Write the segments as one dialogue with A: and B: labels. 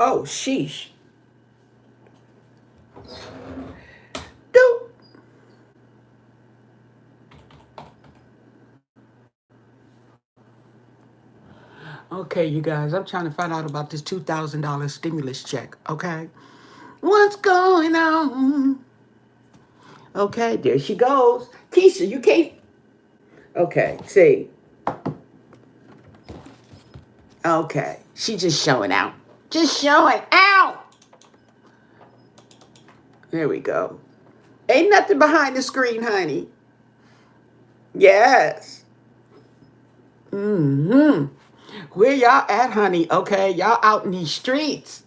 A: Oh, sheesh. Doop. Okay, you guys, I'm trying to find out about this $2,000 stimulus check. Okay. What's going on? Okay, there she goes. Keisha, you can't. Okay, see. Okay, she just showing out. Just showing out. There we go. Ain't nothing behind the screen, honey. Yes. Mm-hmm. Where y'all at, honey? Okay, y'all out in these streets.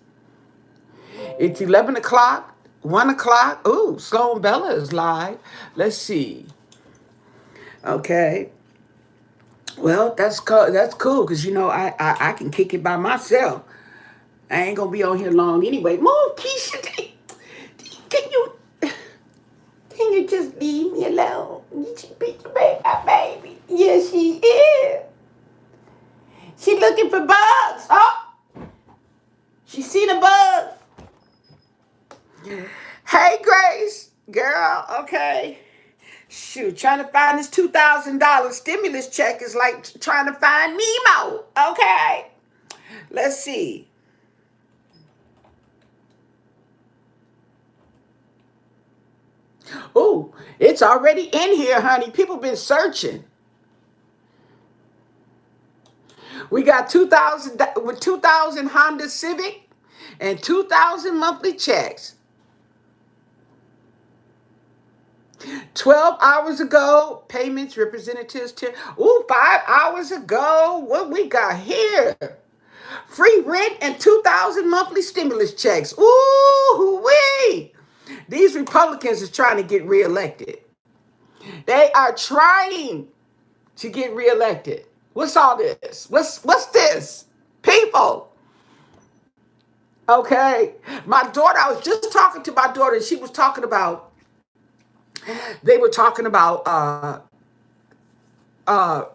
A: It's 11 o'clock, 1 o'clock. Ooh, Sloan Bella is live. Let's see. Okay. Well, that's cool because you know I can kick it by myself. I ain't gonna be on here long anyway. Move, Keisha. Can you can you just leave me alone? You just beat my baby. Yes, she is. She looking for bugs. Oh, she seen a bug. Hey, Grace, girl. Okay. Shoot, trying to find this $2,000 stimulus check is like trying to find Nemo. Okay. Let's see. Oh, it's already in here, honey. People been searching. We got 2,000 with 2,000 Honda Civic and 2,000 monthly checks. 12 hours ago, payments representatives. Ooh, 5 hours ago. What we got here? Free rent and 2,000 monthly stimulus checks. Ooh, wee. These Republicans are trying to get reelected. They are trying to get reelected. What's all this? What's this? People. Okay. My daughter, I was just talking to my daughter, and she was talking about, they were talking about uh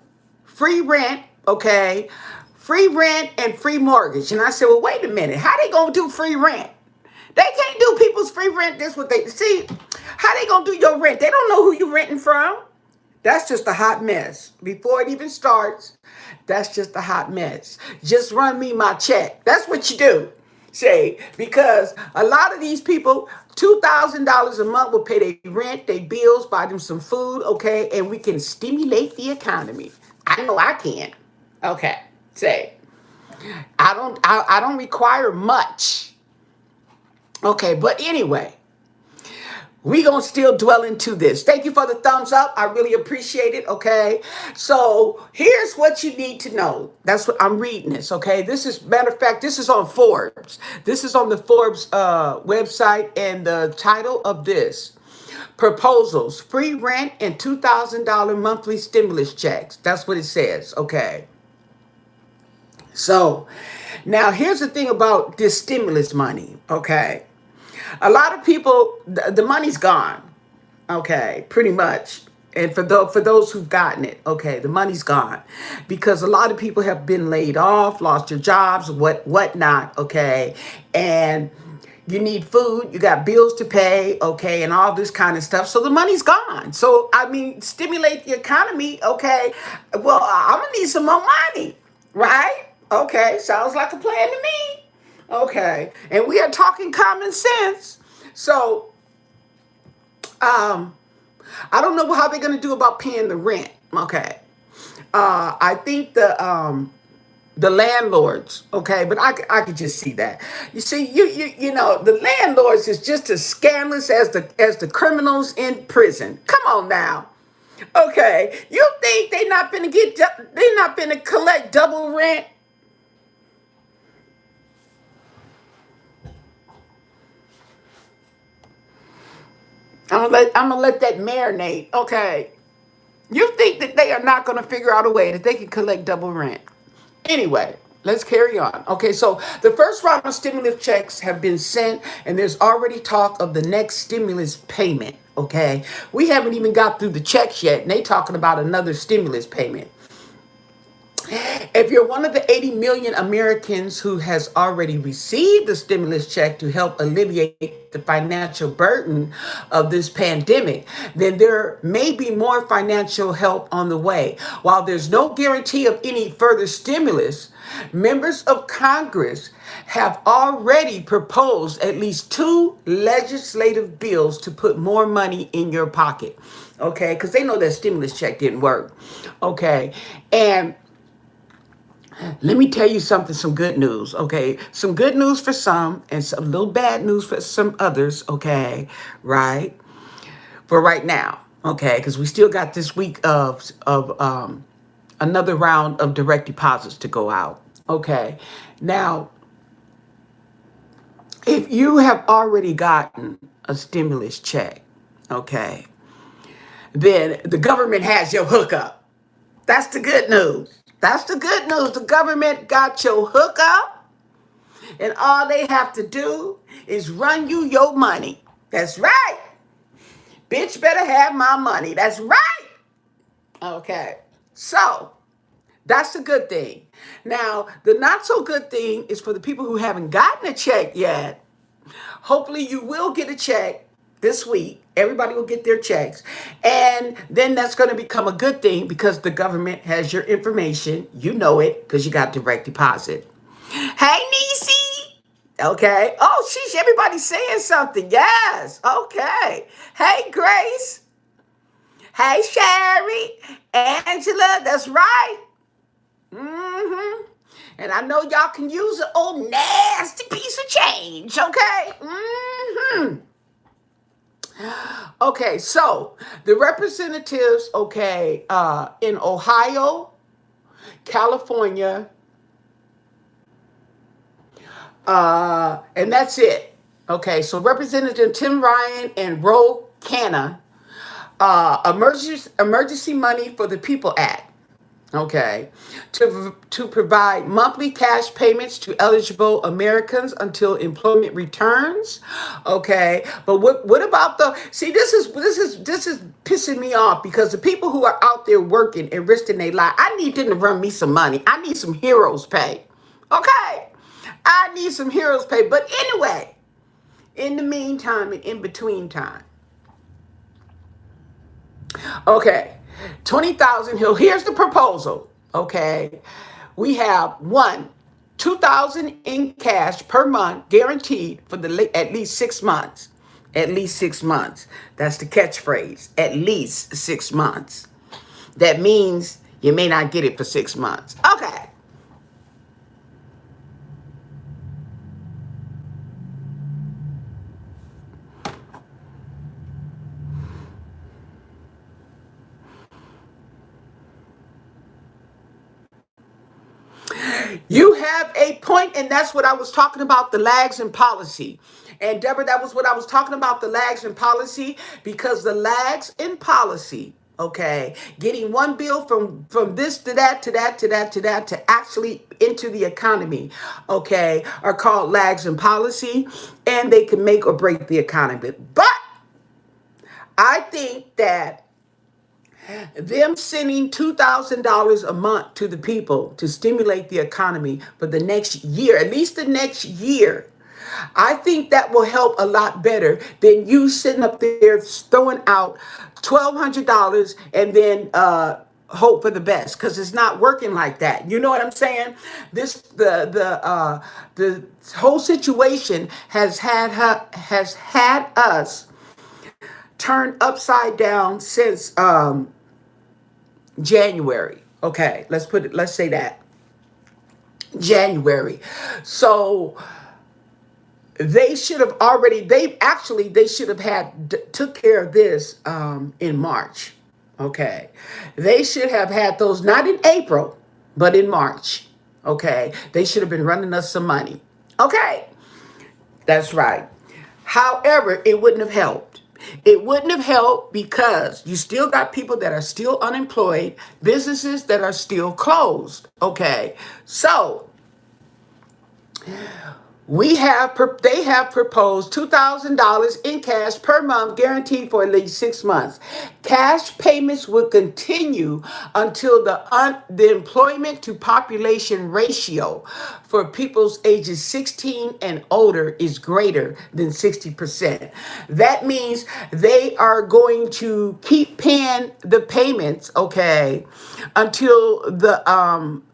A: free rent, okay? Free rent and free mortgage. And I said, well, wait a minute. How they gonna do free rent? They can't do people's free rent. This what they see. How they gonna do your rent? They don't know who you renting from. That's just a hot mess. Before it even starts, that's just a hot mess. Just run me my check. That's what you do. Say, because a lot of these people, $2,000 a month will pay their rent, their bills, buy them some food, okay, and we can stimulate the economy. I know I can. Okay. Say, I don't require much. Okay, but anyway, we gonna still dwell into this. Thank you for the thumbs up. I really appreciate it. Okay, so here's what you need to know. That's what I'm reading this. Okay, this is matter of fact. This is on Forbes. This is on the Forbes website, and the title of this: proposals, free rent, and $2,000 monthly stimulus checks. That's what it says. Okay, so now here's the thing about this stimulus money. Okay. A lot of people, the money's gone. Okay, pretty much. And for those who've gotten it, okay, the money's gone because a lot of people have been laid off, lost their jobs, whatnot. Okay, and you need food, you got bills to pay, okay, and all this kind of stuff. So the money's gone. So I mean, stimulate the economy. Okay, well, I'm gonna need some more money, right? Okay, sounds like a plan to me. Okay, and we are talking common sense. So, um, I don't know how they're gonna do about paying the rent. Okay, I think the landlords. Okay, but I could just see that. You see, you know, the landlords is just as scandalous as the criminals in prison. Come on now. Okay, you think they not gonna collect double rent? I'm gonna let that marinate. Okay. You think that they are not gonna figure out a way that they can collect double rent. Anyway, let's carry on. Okay, so the first round of stimulus checks have been sent, and there's already talk of the next stimulus payment. Okay. We haven't even got through the checks yet, and they talking about another stimulus payment. If you're one of the 80 million Americans who has already received the stimulus check to help alleviate the financial burden of this pandemic, then there may be more financial help on the way. While there's no guarantee of any further stimulus, members of Congress have already proposed at least 2 legislative bills to put more money in your pocket. Okay, because they know that stimulus check didn't work. Okay, and let me tell you something, some good news, okay? Some good news for some and some little bad news for some others, okay? Right? For right now, okay? Because we still got this week of another round of direct deposits to go out, okay? Now, if you have already gotten a stimulus check, okay, then the government has your hookup. That's the good news. That's the good news. The government got your hookup, and all they have to do is run you your money. That's right. Bitch better have my money. That's right. Okay. So that's the good thing. Now, the not so good thing is for the people who haven't gotten a check yet. Hopefully you will get a check this week. Everybody will get their checks. And then that's going to become a good thing because the government has your information. You know it because you got direct deposit. Hey, Niecy. Okay. Oh, sheesh, everybody's saying something. Yes. Okay. Hey, Grace. Hey, Sherry. Angela. That's right. Mm-hmm. And I know y'all can use an old nasty piece of change, okay? Mm-hmm. Okay, so the representatives, okay, in Ohio, California, and that's it. Okay, so Representative Tim Ryan and Ro Khanna, Emergency Money for the People Act. Okay, to provide monthly cash payments to eligible Americans until employment returns. Okay, but what about the see? This is pissing me off because the people who are out there working and risking their life, I need them to run me some money. I need some heroes pay. Okay, I need some heroes pay. But anyway, in the meantime and in between time. Okay, 20,000. Here's the proposal. Okay, we have 2,000 in cash per month, guaranteed for at least 6 months. At least 6 months. That's the catchphrase. At least 6 months. That means you may not get it for 6 months. Okay. You have a point, and that's what I was talking about, the lags in policy. And Deborah, that was what I was talking about, the lags in policy, because the lags in policy, okay, getting one bill from this to that, to that, to that, to that, to actually into the economy, okay, are called lags in policy, and they can make or break the economy. But I think that them sending $2,000 a month to the people to stimulate the economy for the next year, at least the next year, I think that will help a lot better than you sitting up there throwing out $1,200 and then hope for the best, because it's not working like that. You know what I'm saying? The whole situation has had us turned upside down since January. Okay, let's say that. January. So they should have took care of this in March. Okay. They should have had those not in April, but in March. Okay. They should have been running us some money. Okay. That's right. However, it wouldn't have helped. It wouldn't have helped because you still got people that are still unemployed, businesses that are still closed. Okay. So They have proposed $2,000 in cash per month, guaranteed for at least 6 months. Cash payments will continue until the employment to population ratio for people's ages 16 and older is greater than 60%. That means they are going to keep paying the payments, okay, until the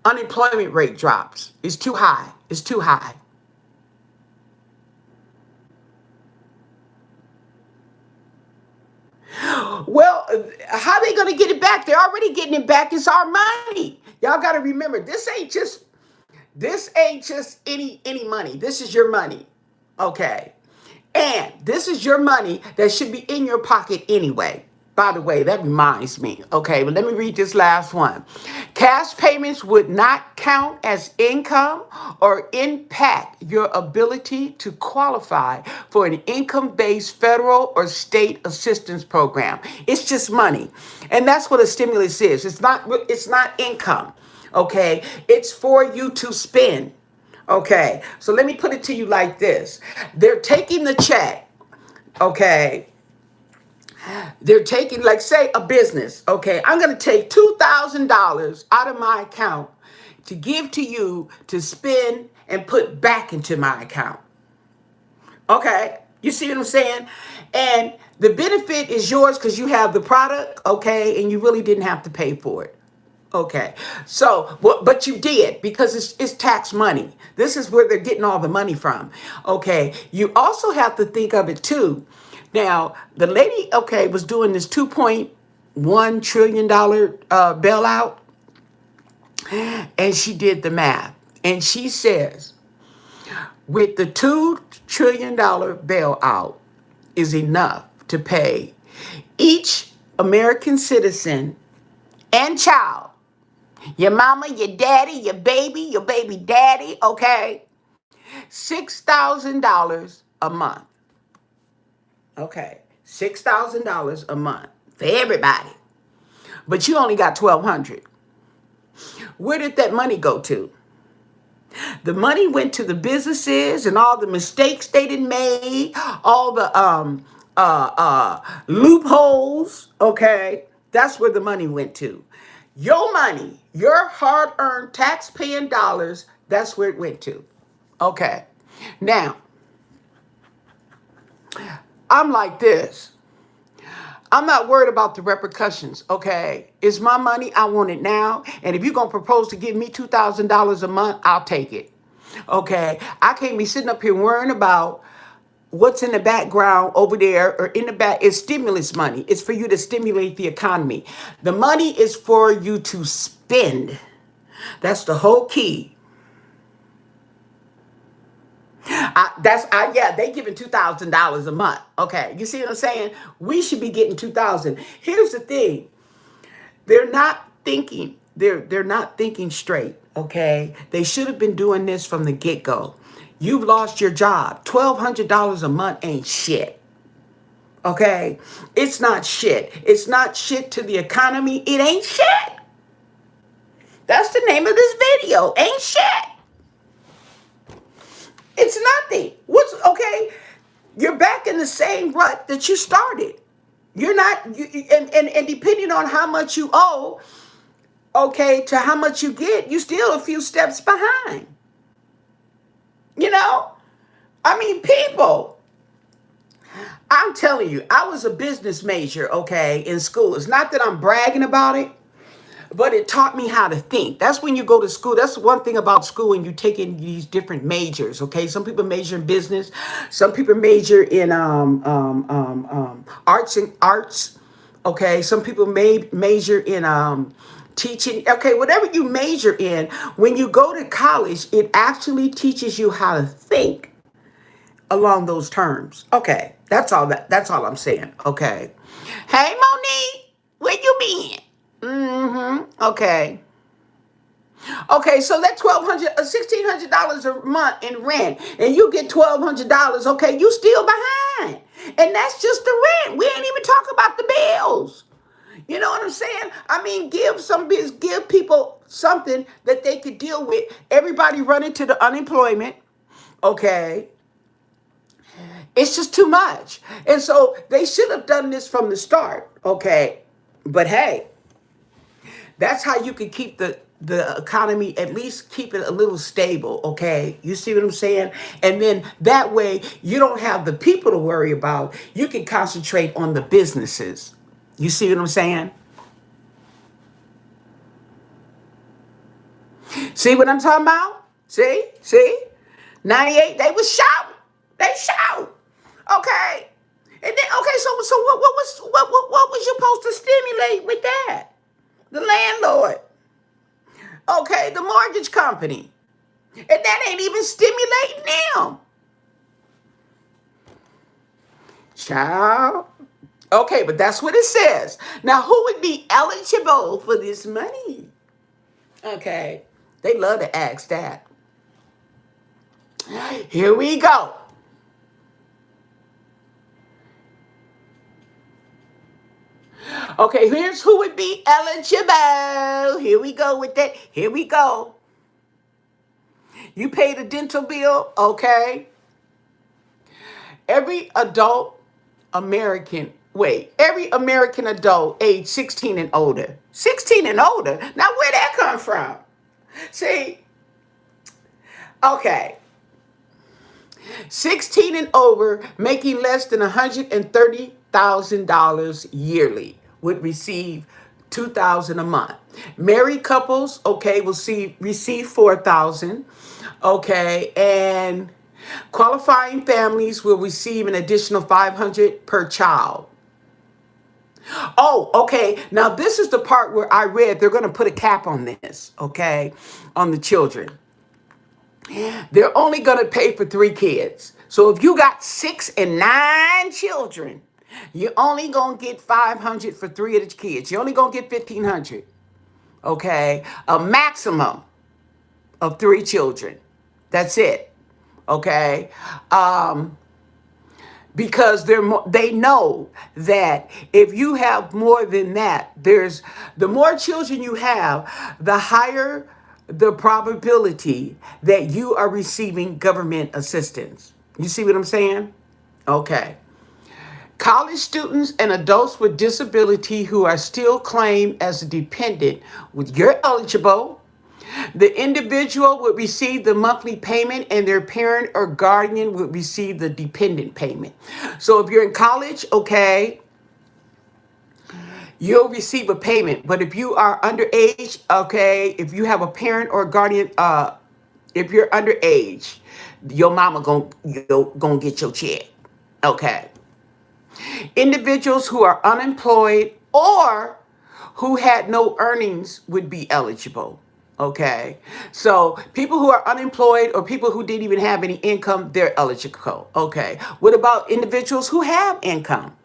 A: unemployment rate drops. It's too high. It's too high. Well, how they gonna get it back? They're already getting it back. It's our money. Y'all got to remember, this ain't just any money. This is your money, okay? And this is your money that should be in your pocket anyway. By the way, that reminds me. Okay, but let me read this last one. Cash payments would not count as income or impact your ability to qualify for an income-based federal or state assistance program. It's just money. And that's what a stimulus is. It's not income. Okay? It's for you to spend. Okay, so let me put it to you like this. They're taking the check, okay? They're taking, like, say, a business, okay? I'm going to take $2,000 out of my account to give to you to spend and put back into my account. Okay, you see what I'm saying? And the benefit is yours because you have the product, okay, and you really didn't have to pay for it. Okay, so but you did because it's tax money. This is where they're getting all the money from. Okay, you also have to think of it too. Now, the lady, okay, was doing this $2.1 trillion bailout, and she did the math, and she says with the $2 trillion bailout is enough to pay each American citizen and child, your mama, your daddy, your baby daddy, okay, $6,000 a month. Okay, $6,000 a month for everybody. But you only got 1,200. Where did that money go to? The money went to the businesses and all the mistakes they didn't make, all the loopholes. Okay, that's where the money went to. Your money, your hard-earned tax-paying dollars, that's where it went to. Okay, now I'm like this. I'm not worried about the repercussions, okay? It's my money. I want it now. And if you're going to propose to give me $2,000 a month, I'll take it, okay? I can't be sitting up here worrying about what's in the background over there or in the back. It's stimulus money. It's for you to stimulate the economy. The money is for you to spend. That's the whole key. Yeah, they giving $2,000 a month. Okay, you see what I'm saying? We should be getting 2,000. Here's the thing: they're not thinking. They're not thinking straight. Okay, they should have been doing this from the get go. You've lost your job. $1,200 a month ain't shit. Okay, it's not shit. It's not shit to the economy. It ain't shit. That's the name of this video. Ain't shit. It's nothing. What's okay? You're back in the same rut that you started. You're not, and depending on how much you owe, okay, to how much you get, you still a few steps behind. You know, I mean, people. I'm telling you, I was a business major, okay, in school. It's not that I'm bragging about it, but it taught me how to think. That's when you go to school. That's one thing about school when you take in these different majors. Okay, some people major in business, some people major in arts and arts. Okay, some people may major in teaching. Okay, whatever you major in, when you go to college, it actually teaches you how to think along those terms. Okay, that's all I'm saying. Okay, hey Monique, where you been? Okay. Okay, so that $1,600 a month in rent, and you get $1,200. Okay, you still behind, and that's just the rent. We ain't even talking about the bills. You know what I'm saying? I mean, give people something that they could deal with. Everybody running to the unemployment. Okay. It's just too much. And so they should have done this from the start. Okay. But hey, that's how you can keep the economy, at least keep it a little stable. Okay. You see what I'm saying? And then that way you don't have the people to worry about. You can concentrate on the businesses. You see what I'm saying? See what I'm talking about? See? 98, they was shouting. They shout. Okay. And then so what was you supposed to stimulate with that? The landlord. Okay, the mortgage company. And that ain't even stimulating them. Child. Okay, but that's what it says. Now, who would be eligible for this money? Okay. They love to ask that. Here we go. Okay, here's who would be eligible. Here we go with that. Here we go. You paid a dental bill, okay? Every adult every American adult age 16 and older. 16 and older? Now, where'd that come from? See, okay. 16 and over making less than $130,000 yearly would receive $2,000 a month. Married couples, okay, will receive $4,000. Okay, and qualifying families will receive an additional $500 per child. Oh, okay. Now this is the part where I read they're going to put a cap on this, okay, on the children. They're only going to pay for 3 kids. So if you got 6 and 9 children, you're only going to get $500 for 3 of the kids. You're only going to get $1,500. Okay? A maximum of 3 children. That's it. Okay? Because they know that if you have more than that, the more children you have, the higher the probability that you are receiving government assistance. You see what I'm saying? Okay. College students and adults with disability who are still claimed as a dependent, you're eligible. The individual would receive the monthly payment and their parent or guardian would receive the dependent payment. So if you're in college, okay, you'll receive a payment. But if you are underage, okay, if you have a parent or guardian, if you're underage, your mama gonna get your check. Okay. Individuals who are unemployed or who had no earnings would be eligible. Okay. So people who are unemployed or people who didn't even have any income, they're eligible. Okay. What about individuals who have income?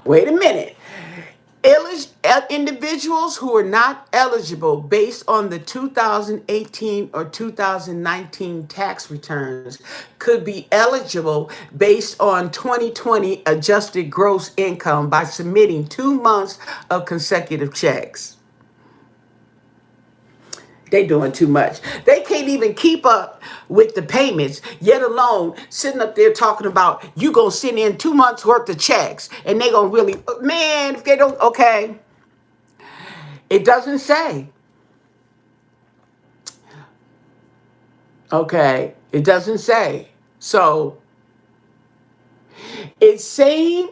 A: Wait a minute. Individuals who are not eligible based on the 2018 or 2019 tax returns could be eligible based on 2020 adjusted gross income by submitting 2 months of consecutive checks. They doing too much. They can't even keep up with the payments, yet alone sitting up there talking about you gonna send in 2 months worth of checks and they gonna really, man, if they don't, okay. It doesn't say. Okay. It doesn't say. So it's saying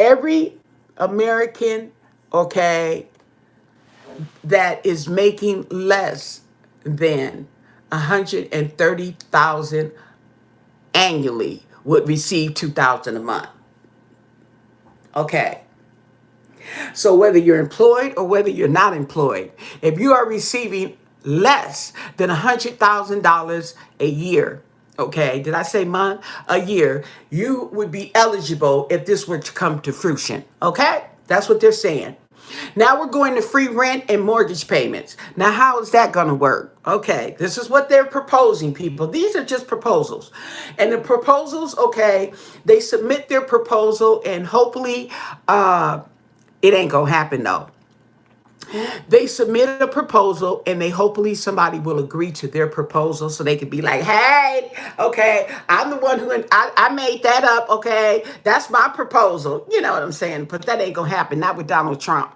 A: every American, okay, that is making less than 130,000 annually would receive 2,000 a month. Okay. So whether you're employed or whether you're not employed, if you are receiving less than $100,000 a year, okay, did I say month? A year, you would be eligible if this were to come to fruition. Okay? That's what they're saying. Now we're going to free rent and mortgage payments. Now, how is that going to work? Okay, this is what they're proposing, people. These are just proposals. And the proposals, okay, they submit their proposal and hopefully It ain't gonna happen though. They submit a proposal and they hopefully somebody will agree to their proposal so they can be like, hey, okay, I'm the one I made that up, okay, that's my proposal. You know what I'm saying? But that ain't gonna happen, not with Donald Trump.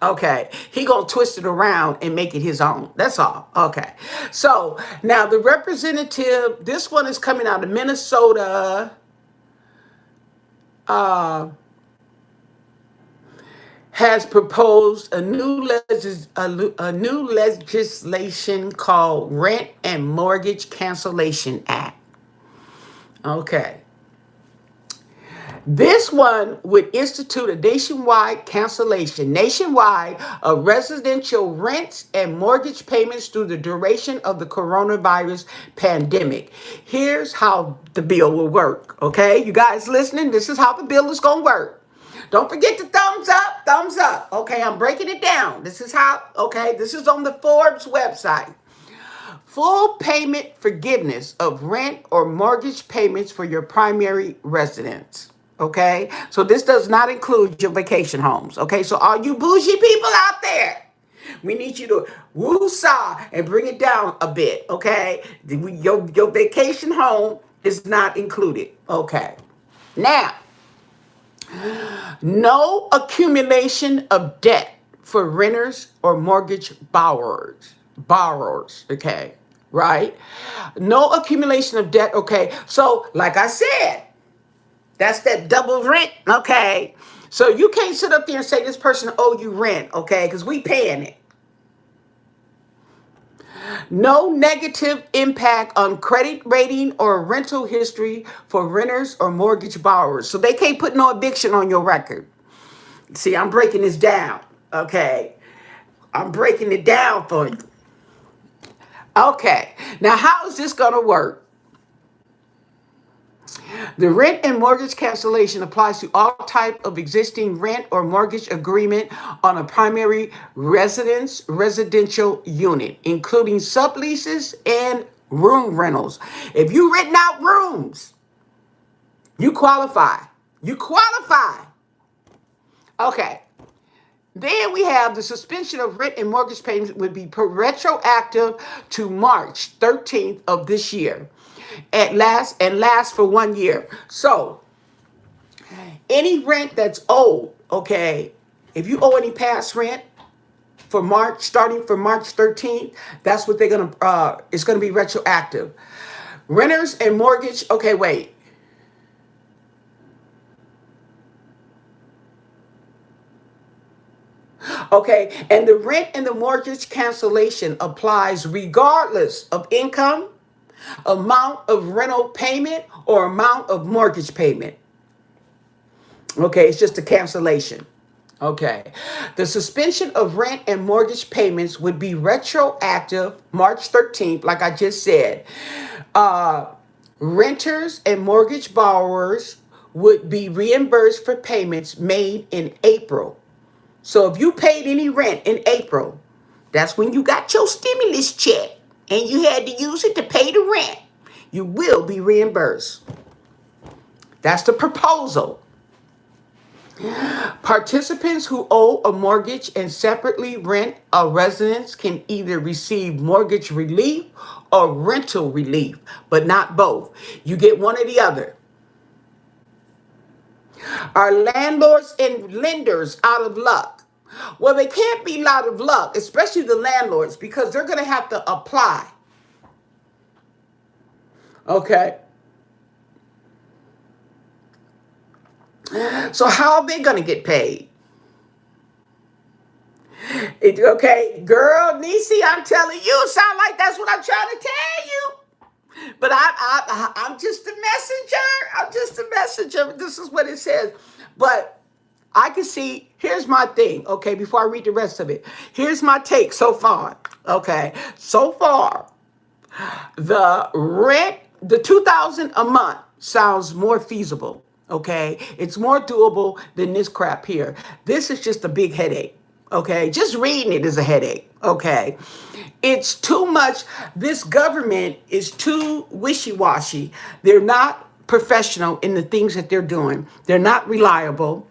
A: Okay, he gonna twist it around and make it his own. That's all. Okay, so now the representative, this one is coming out of Minnesota. Has proposed a new legislation called Rent and Mortgage Cancellation Act. Okay. This one would institute a nationwide of residential rents and mortgage payments through the duration of the coronavirus pandemic. Here's how the bill will work. Okay, you guys listening? This is how the bill is going to work. Don't forget the thumbs up, thumbs up. Okay, I'm breaking it down. This is how, okay, this is on the Forbes website. Full payment forgiveness of rent or mortgage payments for your primary residence. Okay, so this does not include your vacation homes. Okay, so all you bougie people out there, we need you to woo-saw and bring it down a bit. Okay, your vacation home is not included. Okay, now, no accumulation of debt for renters or mortgage borrowers, okay, right? No accumulation of debt, okay? So, like I said, that's that double rent, okay? So you can't sit up there and say this person owe you rent, okay? Because we paying it. No negative impact on credit rating or rental history for renters or mortgage borrowers. So they can't put no eviction on your record. See, I'm breaking this down, okay? I'm breaking it down for you. Okay, now how is this going to work? The rent and mortgage cancellation applies to all type of existing rent or mortgage agreement on a primary residential unit, including subleases and room rentals. If you renting out rooms, you qualify. You qualify. Okay. Then we have the suspension of rent and mortgage payments would be retroactive to March 13th of this year and last for 1 year. So any rent that's owed, okay, if you owe any past rent for March, starting from March 13th, that's what they're it's gonna be retroactive. Renters and mortgage, okay, wait. Okay, and the rent and the mortgage cancellation applies regardless of income, amount of rental payment, or amount of mortgage payment. Okay, it's just a cancellation. Okay, the suspension of rent and mortgage payments would be retroactive March 13th, like I just said. Renters and mortgage borrowers would be reimbursed for payments made in April. So if you paid any rent in April, that's when you got your stimulus check and you had to use it to pay the rent. You will be reimbursed. That's the proposal. Participants who owe a mortgage and separately rent a residence can either receive mortgage relief or rental relief, but not both. You get one or the other. Are landlords and lenders out of luck? Well, they can't be out of luck, especially the landlords, because they're going to have to apply. Okay. So how are they going to get paid? Okay, girl, Nisi, I'm telling you, sound like that's what I'm trying to tell you. But I'm just a messenger. I'm just a messenger. This is what it says. But I can see, here's my thing, okay, before I read the rest of it. Here's my take so far, okay. So far, the rent, the $2,000 a month sounds more feasible, okay. It's more doable than this crap here. This is just a big headache, okay. Just reading it is a headache, okay. It's too much. This government is too wishy-washy. They're not professional in the things that they're doing. They're not reliable.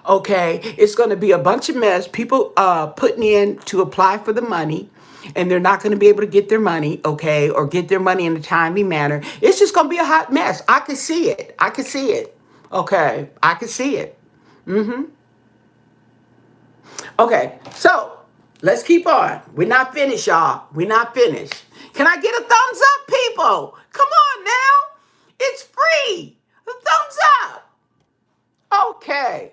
A: Okay, it's going to be a bunch of mess. People putting in to apply for the money, and they're not going to be able to get their money, okay, or get their money in a timely manner. It's just going to be a hot mess. I can see it. I can see it. Okay, I can see it. Okay, so let's keep on. We're not finished, y'all. We're not finished. Can I get a thumbs up, people? Come on now. It's free. A thumbs up. Okay.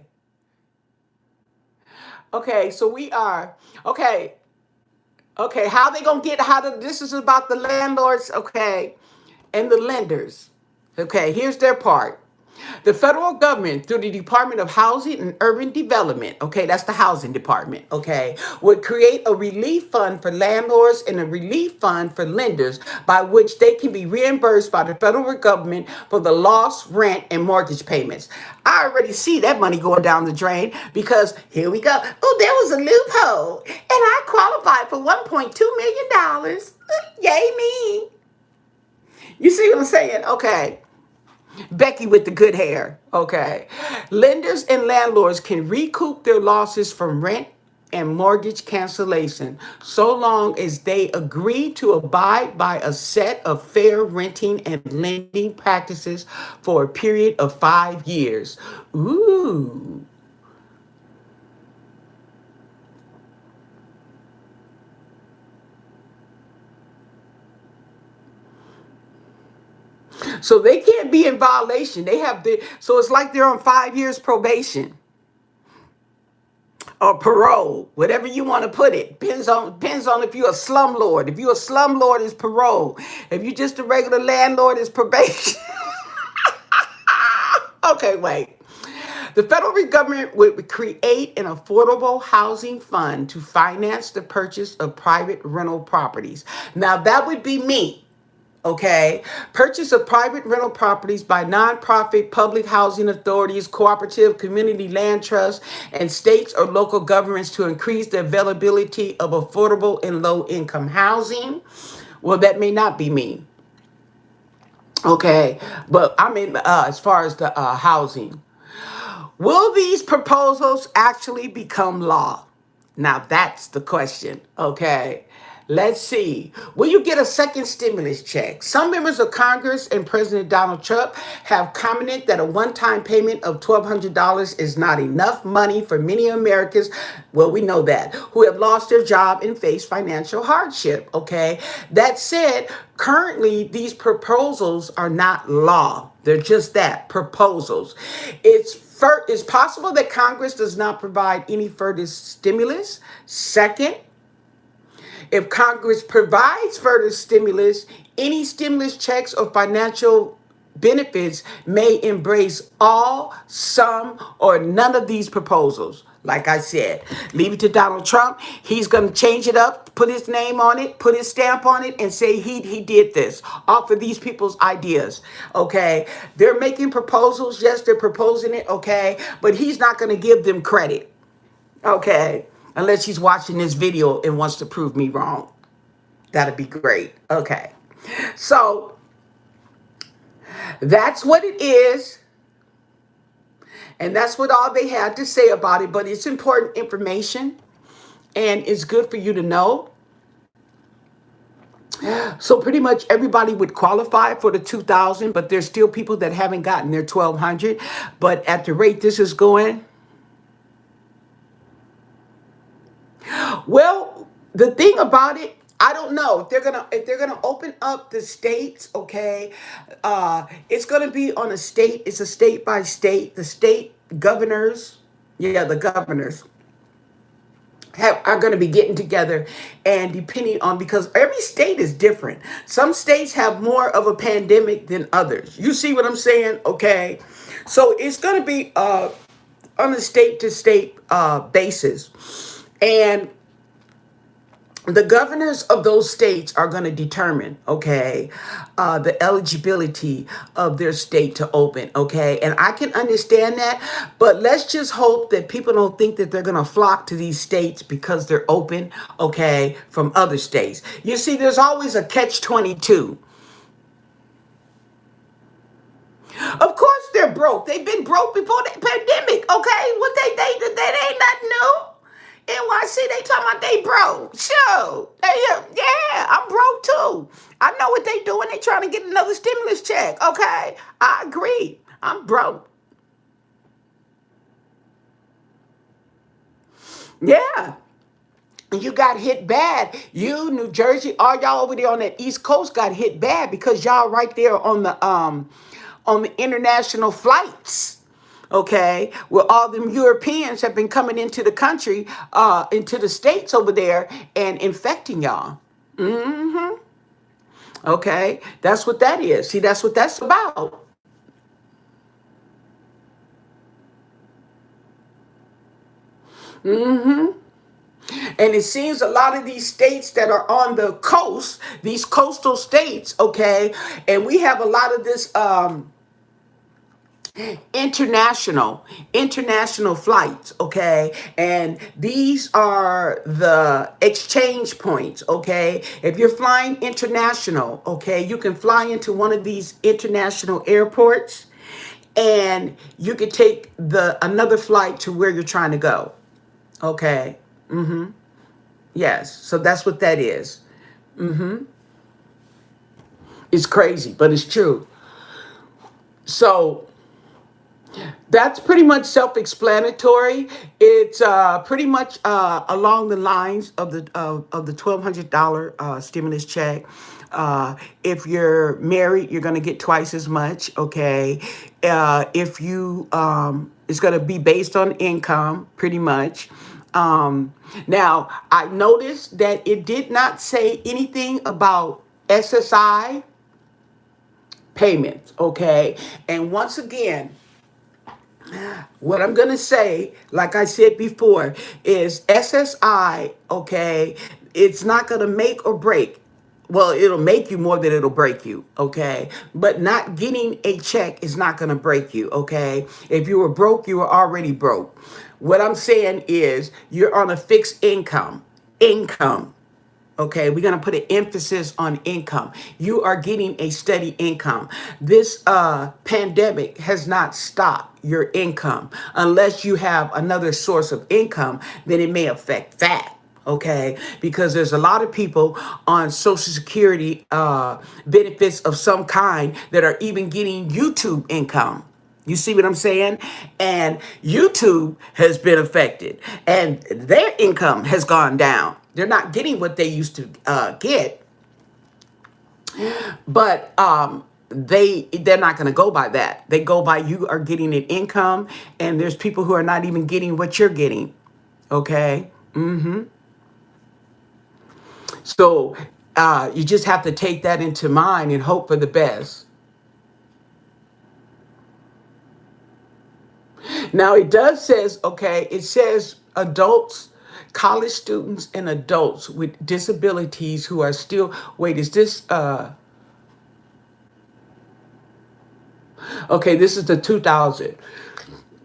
A: Okay, so we are. Okay. Okay, how they gonna get this is about the landlords, okay, and the lenders. Okay, here's their part. The federal government, through the Department of Housing and Urban Development, okay, that's the housing department, okay, would create a relief fund for landlords and a relief fund for lenders by which they can be reimbursed by the federal government for the lost rent and mortgage payments. I already see that money going down the drain because here we go. Oh, there was a loophole and I qualified for $1.2 million. Yay me. You see what I'm saying? Okay. Becky with the good hair. Okay. Lenders and landlords can recoup their losses from rent and mortgage cancellation so long as they agree to abide by a set of fair renting and lending practices for a period of 5 years. Ooh. So they can't be in violation. So it's like they're on 5 years probation or parole, whatever you want to put it. Depends on if you're a slumlord. If you're a slumlord, it's parole. If you're just a regular landlord, it's probation. Okay, wait. The federal government would create an affordable housing fund to finance the purchase of private rental properties. Now, that would be me. Okay, purchase of private rental properties by nonprofit public housing authorities, cooperative community land trusts, and states or local governments to increase the availability of affordable and low income housing. Well, that may not be me. Okay, but I mean, as far as the housing, will these proposals actually become law? Now that's the question, okay? Let's see. Will you get a second stimulus check? Some members of Congress and President Donald Trump have commented that a one-time payment of $1,200 is not enough money for many Americans, well, we know that, who have lost their job and face financial hardship, okay? That said, currently these proposals are not law. They're just that, proposals. It's possible that Congress does not provide any further stimulus. Second, if Congress provides further stimulus, any stimulus checks or financial benefits may embrace all, some, or none of these proposals. Like I said, leave it to Donald Trump. He's going to change it up, put his name on it, put his stamp on it, and say he did this. Offer these people's ideas, okay? They're making proposals. Yes, they're proposing it, okay? But he's not going to give them credit, okay? Unless he's watching this video and wants to prove me wrong. That'd be great. Okay. So that's what it is. And that's what all they had to say about it. But it's important information. And it's good for you to know. So pretty much everybody would qualify for the 2,000. But there's still people that haven't gotten their 1,200. But at the rate this is going, well, the thing about it, I don't know if they're gonna open up the states. Okay, it's gonna be on a state. It's a state by state. The state governors, yeah, the governors are going to be getting together, and depending on, because every state is different. Some states have more of a pandemic than others. You see what I'm saying? Okay, so it's going to be on a state to state basis, and the governors of those states are going to determine, okay, the eligibility of their state to open, okay? And I can understand that, but let's just hope that people don't think that they're going to flock to these states because they're open, okay, from other states. You see, there's always a catch-22. Of course, they're broke. They've been broke before the pandemic. Okay, what they ain't nothing new. NYC, they talking about they broke. Sure. Yeah, I'm broke too. I know what they doing. They trying to get another stimulus check. Okay, I agree. I'm broke. Yeah. You got hit bad. You, New Jersey, all y'all over there on that East Coast got hit bad because y'all right there on the international flights. Okay, where all them Europeans have been coming into the country, into the states over there and infecting y'all. Mm-hmm. Okay, that's what that is. See, that's what that's about. Mm-hmm. And it seems a lot of these states that are on the coast, these coastal states, okay, and we have a lot of this international flights, okay, and these are the exchange points, okay. If you're flying international, okay, you can fly into one of these international airports and you can take the another flight to where you're trying to go, okay. Yes, so that's what that is. It's crazy, but it's true. So that's pretty much self-explanatory. It's pretty much along the lines of the $1,200 stimulus check. If you're married, you're going to get twice as much. Okay, if you it's going to be based on income, pretty much. Now, I noticed that it did not say anything about SSI payments. Okay, and once again, what I'm going to say, like I said before, is SSI, okay, it's not going to make or break. Well, it'll make you more than it'll break you, okay? But not getting a check is not going to break you, okay? If you were broke, you were already broke. What I'm saying is you're on a fixed income. Okay, we're going to put an emphasis on income. You are getting a steady income. This pandemic has not stopped your income. Unless you have another source of income, then it may affect that. Okay, because there's a lot of people on Social Security benefits of some kind that are even getting YouTube income. You see what I'm saying? And YouTube has been affected and their income has gone down. They're not getting what they used to get, but they're not going to go by that. They go by you are getting an income, and there's people who are not even getting what you're getting. Okay? So you just have to take that into mind and hope for the best. Now it does says, okay, it says adults, college students and adults with disabilities who are still, wait, is this, okay, this is the 2000.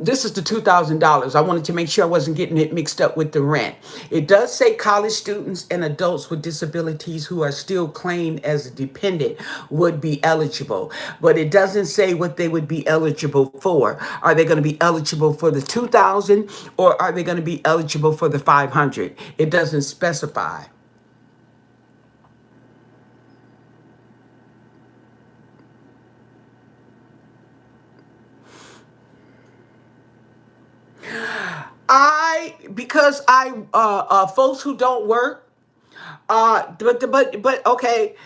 A: This is the $2,000. I wanted to make sure I wasn't getting it mixed up with the rent. It does say college students and adults with disabilities who are still claimed as a dependent would be eligible, but it doesn't say what they would be eligible for. Are they going to be eligible for the 2,000 or are they going to be eligible for the 500? It doesn't specify. Because I folks who don't work, but okay,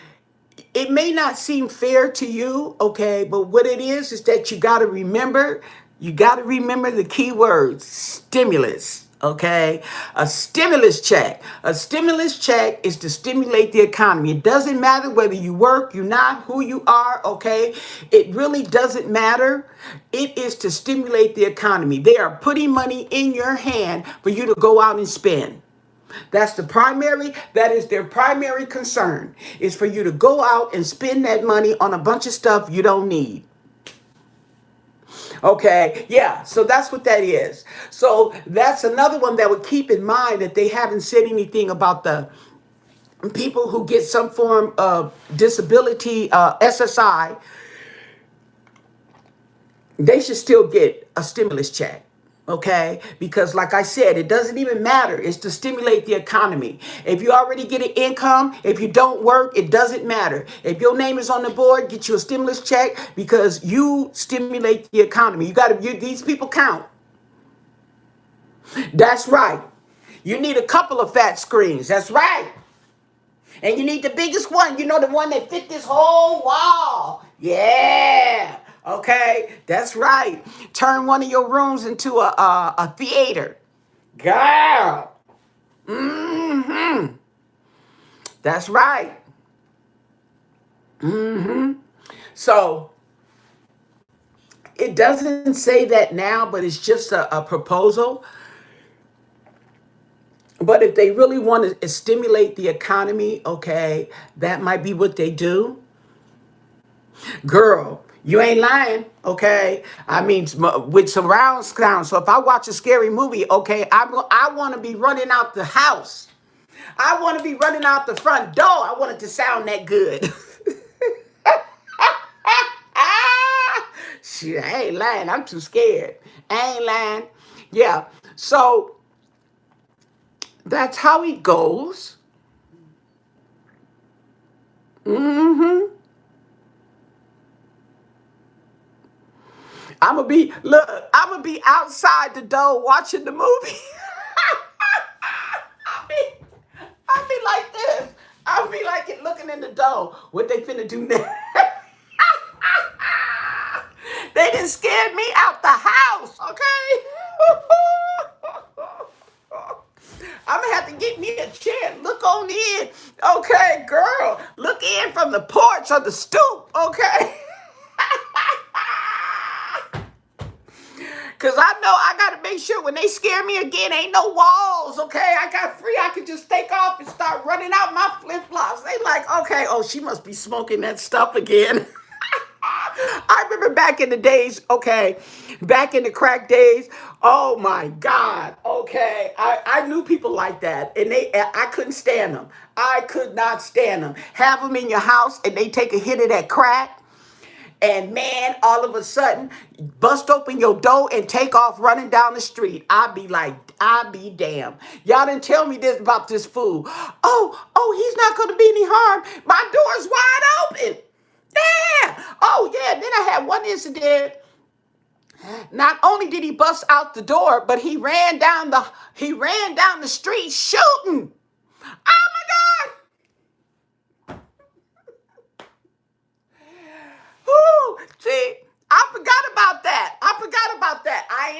A: it may not seem fair to you, okay, but what it is that you got to remember the key words: stimulus. Okay, a stimulus check. A stimulus check is to stimulate the economy. It doesn't matter whether you work, you're not, who you are. Okay, it really doesn't matter. It is to stimulate the economy. They are putting money in your hand for you to go out and spend. That is their primary concern, is for you to go out and spend that money on a bunch of stuff you don't need. Okay, yeah, so that's what that is. So that's another one that would keep in mind that they haven't said anything about the people who get some form of disability, SSI, they should still get a stimulus check. Okay, because like I said, it doesn't even matter. It's to stimulate the economy. If you already get an income, if you don't work, it doesn't matter. If your name is on the board, get you a stimulus check because you stimulate the economy. You got to, these people count. That's right. You need a couple of fat screens. That's right. And you need the biggest one. You know, the one that fit this whole wall. Yeah. Okay. That's right. Turn one of your rooms into a theater. Girl. Mm-hmm. That's right. Mm-hmm. So it doesn't say that now, but it's just a proposal. But if they really want to stimulate the economy, okay, that might be what they do. Girl, you ain't lying, okay? I mean, with surround sound. So if I watch a scary movie, okay, I want to be running out the house. I want to be running out the front door. I want it to sound that good. Shit, I ain't lying. I'm too scared. I ain't lying. Yeah. So that's how it goes. Mm-hmm. I'm gonna be outside the door watching the movie. I'll be, I'll be like this. I'll be like it looking in the door. What they finna do next? They done scared me out the house, okay? I'm gonna have to get me a chair. Look on in. Okay, girl. Look in from the porch or the stoop, okay? Because I know I got to make sure when they scare me again, ain't no walls, okay? I got free. I could just take off and start running out my flip-flops. They like, okay, oh, she must be smoking that stuff again. I remember back in the days, okay, back in the crack days, oh my God, okay, I knew people like that, and I couldn't stand them. I could not stand them. Have them in your house, and they take a hit of that crack, and man, all of a sudden, bust open your door and take off running down the street. I'd be like, I'd be damned. Y'all didn't tell me this about this fool. Oh, he's not going to be any harm. My door's wide open. Yeah. Oh, yeah. Then I had one incident. Not only did he bust out the door, but he ran down the street shooting. Oh my God. Whoo, see, I forgot about that. I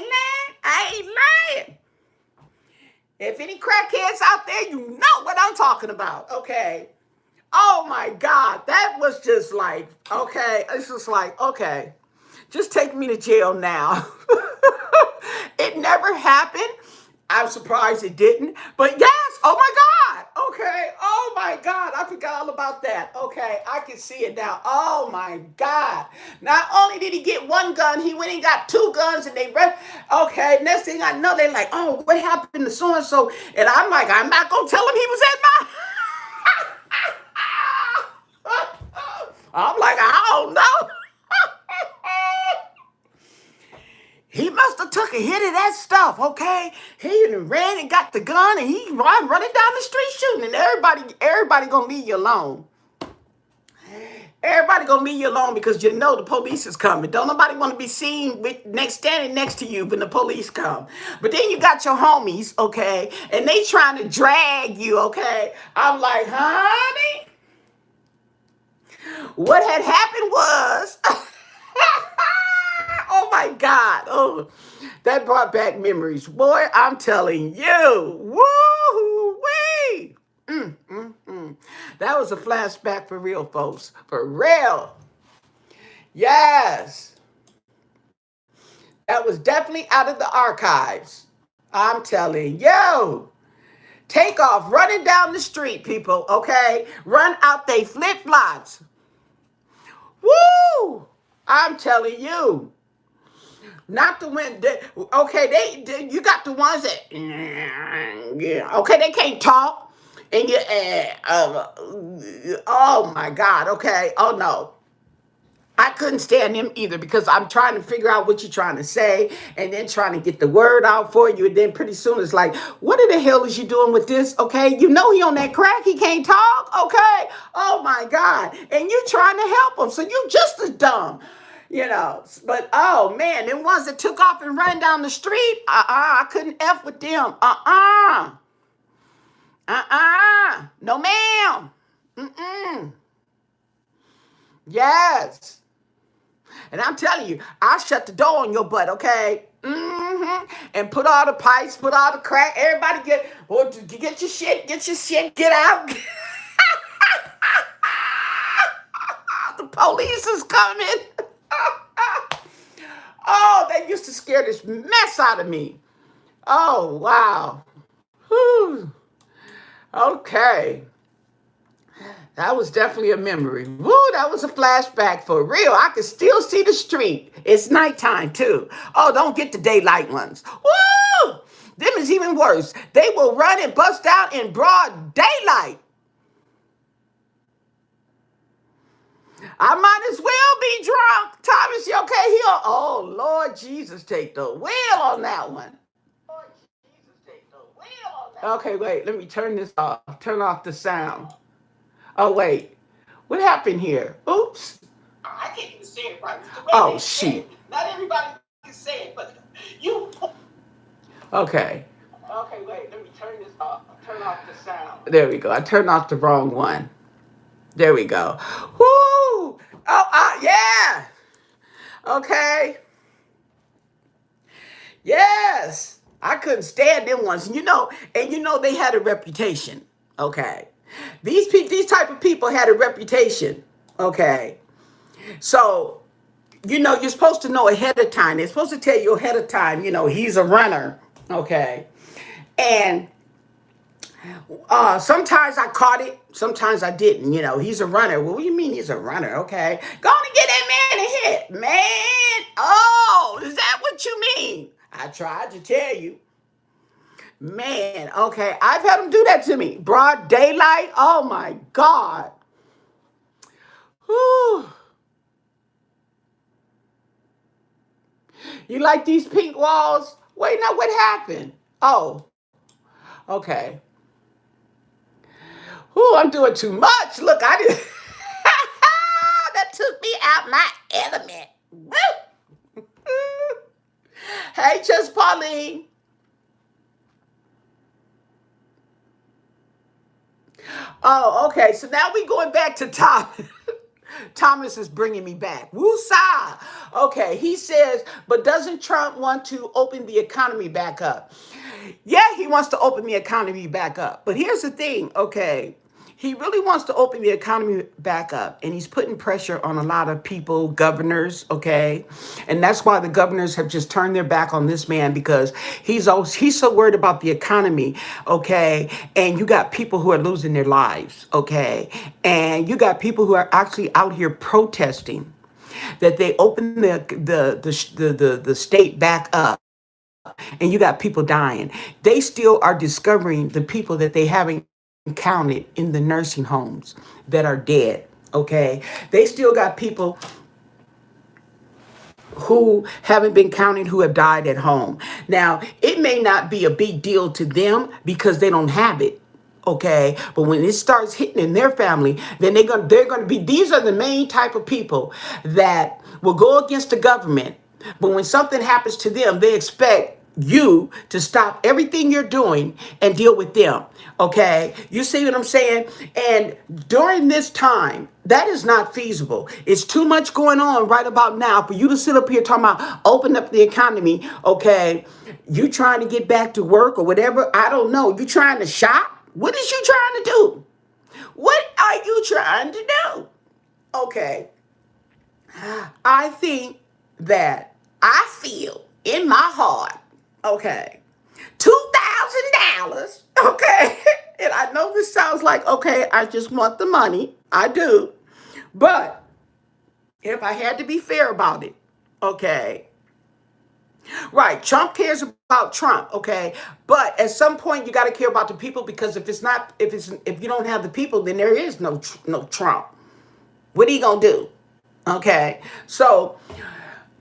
A: ain't lying. If any crackheads out there, you know what I'm talking about. Okay. Oh my God. That was just like, okay. It's just like, okay. Just take me to jail now. It never happened. I'm surprised it didn't. But yes, oh my God. Okay. Oh my God. I forgot all about that. Okay. I can see it now. Oh my God. Not only did he get one gun, he went and got two guns and they run. Okay. Next thing I know, they're like, oh, what happened to so and so? And I'm like, I'm not going to tell him he was at my. I'm like, I don't know. He must have took a hit of that stuff, okay? He ran and got the gun and he running down the street shooting, and everybody gonna leave you alone. Everybody gonna leave you alone because you know the police is coming. Don't nobody want to be seen standing next to you when the police come. But then you got your homies, okay, and they trying to drag you, okay? I'm like, honey, what had happened was. Oh my God. Oh, that brought back memories. Boy, I'm telling you. Woo-wee. That was a flashback for real, folks. For real. Yes. That was definitely out of the archives. I'm telling you. Take off running down the street, people, okay? Run out they flip-flops. Woo! I'm telling you. Not the one that, okay, you got the ones that, yeah, okay, they can't talk, and oh my God, okay, oh no, I couldn't stand him either because I'm trying to figure out what you're trying to say and then trying to get the word out for you. And then pretty soon it's like, what in the hell is you doing with this? Okay. You know, he on that crack. He can't talk. Okay. Oh my God. And you trying to help him. So you just as dumb. But oh man, them ones that took off and ran down the street, I couldn't F with them. No ma'am. Mm-mm. Yes. And I'm telling you, I'll shut the door on your butt, okay? And put all the pipes, put all the crack. Everybody get your shit, get out. The police is coming. Oh, they used to scare this mess out of me. Oh, wow. Whew. Okay. That was definitely a memory. Woo, that was a flashback for real. I can still see the street. It's nighttime too. Oh, don't get the daylight ones. Woo! Them is even worse. They will run and bust out in broad daylight. I might as well be drunk. Thomas, you okay here? Oh, Lord Jesus, take the wheel on that one. Lord Jesus, take the wheel on that one. Okay, wait, let me turn this off. Turn off the sound. Oh, wait. What happened here? Oops. I can't even say it right. Oh, shit. Not everybody can say it, but you. Okay. Okay, wait. Let me turn this off. Turn off the sound. There we go. I turned off the wrong one. There we go. Woo! Oh, yeah. Okay. Yes. I couldn't stand them ones. And they had a reputation. Okay. These type of people had a reputation. Okay. So, you're supposed to know ahead of time. They're supposed to tell you ahead of time, he's a runner. Okay. And sometimes I caught it. Sometimes I didn't. He's a runner. Well, what do you mean he's a runner? Okay. Go on and get that man a hit. Man. Oh, is that what you mean? I tried to tell you. Man, okay. I've had them do that to me. Broad daylight. Oh, my God. Whew. You like these pink walls? Wait, now what happened? Oh, okay. Ooh, I'm doing too much. Look, I did. That took me out my element. Woo! Hey, Just Pauline. Oh, okay. So now we going back to Thomas. Thomas is bringing me back. Woo-sa. Okay, he says, but doesn't Trump want to open the economy back up? Yeah, he wants to open the economy back up. But here's the thing, okay. He really wants to open the economy back up, and he's putting pressure on a lot of people, governors, okay? And that's why the governors have just turned their back on this man, because he's so worried about the economy, okay? And you got people who are losing their lives, okay? And you got people who are actually out here protesting that they open the state back up. And you got people dying. They still are discovering the people that they haven't counted in the nursing homes that are dead. Okay. They still got people who haven't been counted who have died at home. Now, it may not be a big deal to them because they don't have it. Okay. But when it starts hitting in their family, then they're going to be, these are the main type of people that will go against the government. But when something happens to them, they expect you to stop everything you're doing and deal with them. Okay. You see what I'm saying? And during this time, that is not feasible. It's too much going on right about now for you to sit up here talking about open up the economy. Okay. You trying to get back to work or whatever. I don't know. You trying to shop? What is you trying to do? What are you trying to do? Okay. I think that I feel in my heart, okay, $2,000, okay, and I know this sounds like, okay, I just want the money. I do. But if I had to be fair about it, okay, right, Trump cares about Trump, okay, but at some point you got to care about the people, because if you don't have the people, then there is no Trump. What are you gonna do? Okay, so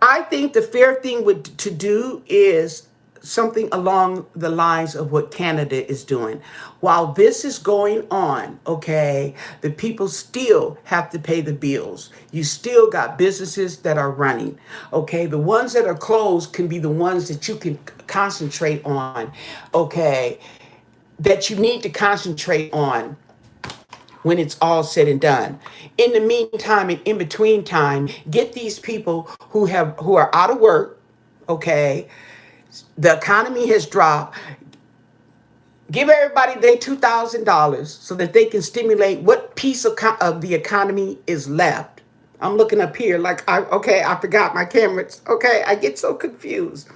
A: I think the fair thing to do is something along the lines of what Canada is doing. While this is going on, okay, the people still have to pay the bills. You still got businesses that are running. Okay, the ones that are closed can be the ones that you can concentrate on. Okay, that you need to concentrate on when it's all said and done. In the meantime and in between time, get these people who are out of work, okay? The economy has dropped. Give everybody their $2,000 so that they can stimulate what piece of the economy is left. I'm looking up here like I forgot my cameras. Okay, I get so confused.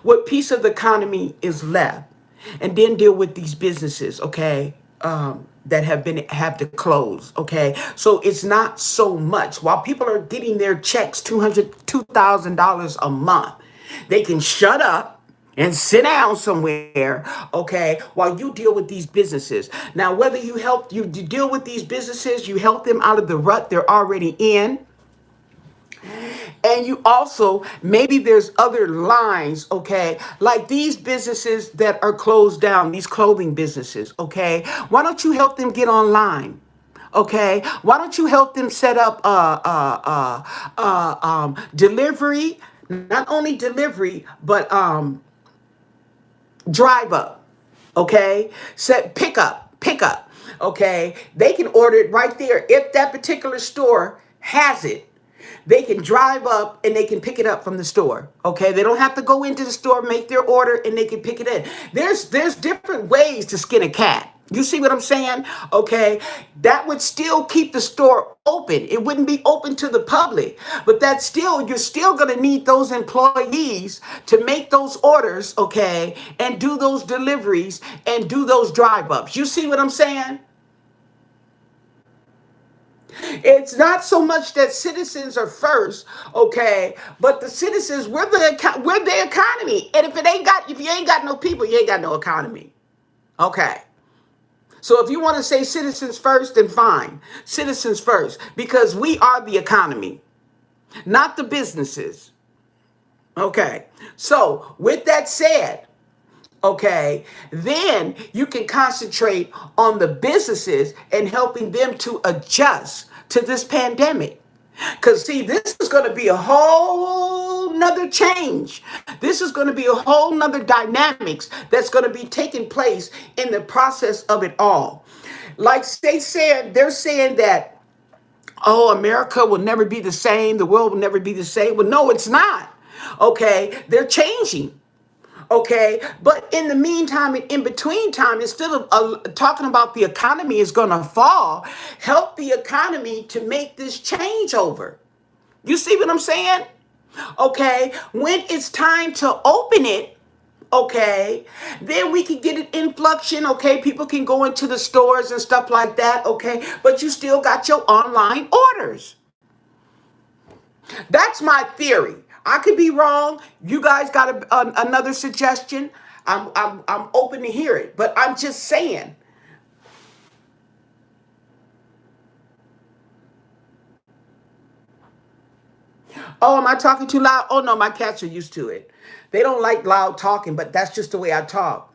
A: What piece of the economy is left? And then deal with these businesses, okay? That have to close, okay? So it's not so much. While people are getting their checks, $2,000 a month, they can shut up and sit down somewhere, okay, while you deal with these businesses. Now, whether you deal with these businesses, you help them out of the rut they're already in. And you also, maybe there's other lines, okay, like these businesses that are closed down, these clothing businesses, okay, why don't you help them get online? Okay, why don't you help them set up delivery, not only delivery, but drive up, okay, set pickup, okay, they can order it right there. If that particular store has it, they can drive up and they can pick it up from the store. Okay, they don't have to go into the store, make their order, and they can pick it in. There's different ways to skin a cat. You see what I'm saying? Okay, that would still keep the store open. It wouldn't be open to the public, but that's still, you're still going to need those employees to make those orders, okay, and do those deliveries and do those drive ups. You see what I'm saying? It's not so much that citizens are first, okay, but the citizens, we're the economy. And if you ain't got no people, you ain't got no economy. Okay. So if you want to say citizens first, then fine. Citizens first, because we are the economy, not the businesses. Okay. So with that said, okay, then you can concentrate on the businesses and helping them to adjust to this pandemic. Because, see, this is going to be a whole nother change. This is going to be a whole nother dynamics that's going to be taking place in the process of it all. Like they said, they're saying that, oh, America will never be the same. The world will never be the same. Well, no, it's not. Okay, they're changing. Okay, but in the meantime and in between time, instead of talking about the economy is going to fall, help the economy to make this changeover. You see what I'm saying? Okay, when it's time to open it, okay, then we can get an influxion. Okay, people can go into the stores and stuff like that. Okay, but you still got your online orders. That's my theory. I could be wrong. You guys got another suggestion? I'm open to hear it, but I'm just saying. Oh, am I talking too loud? Oh no, my cats are used to it. They don't like loud talking, but that's just the way I talk.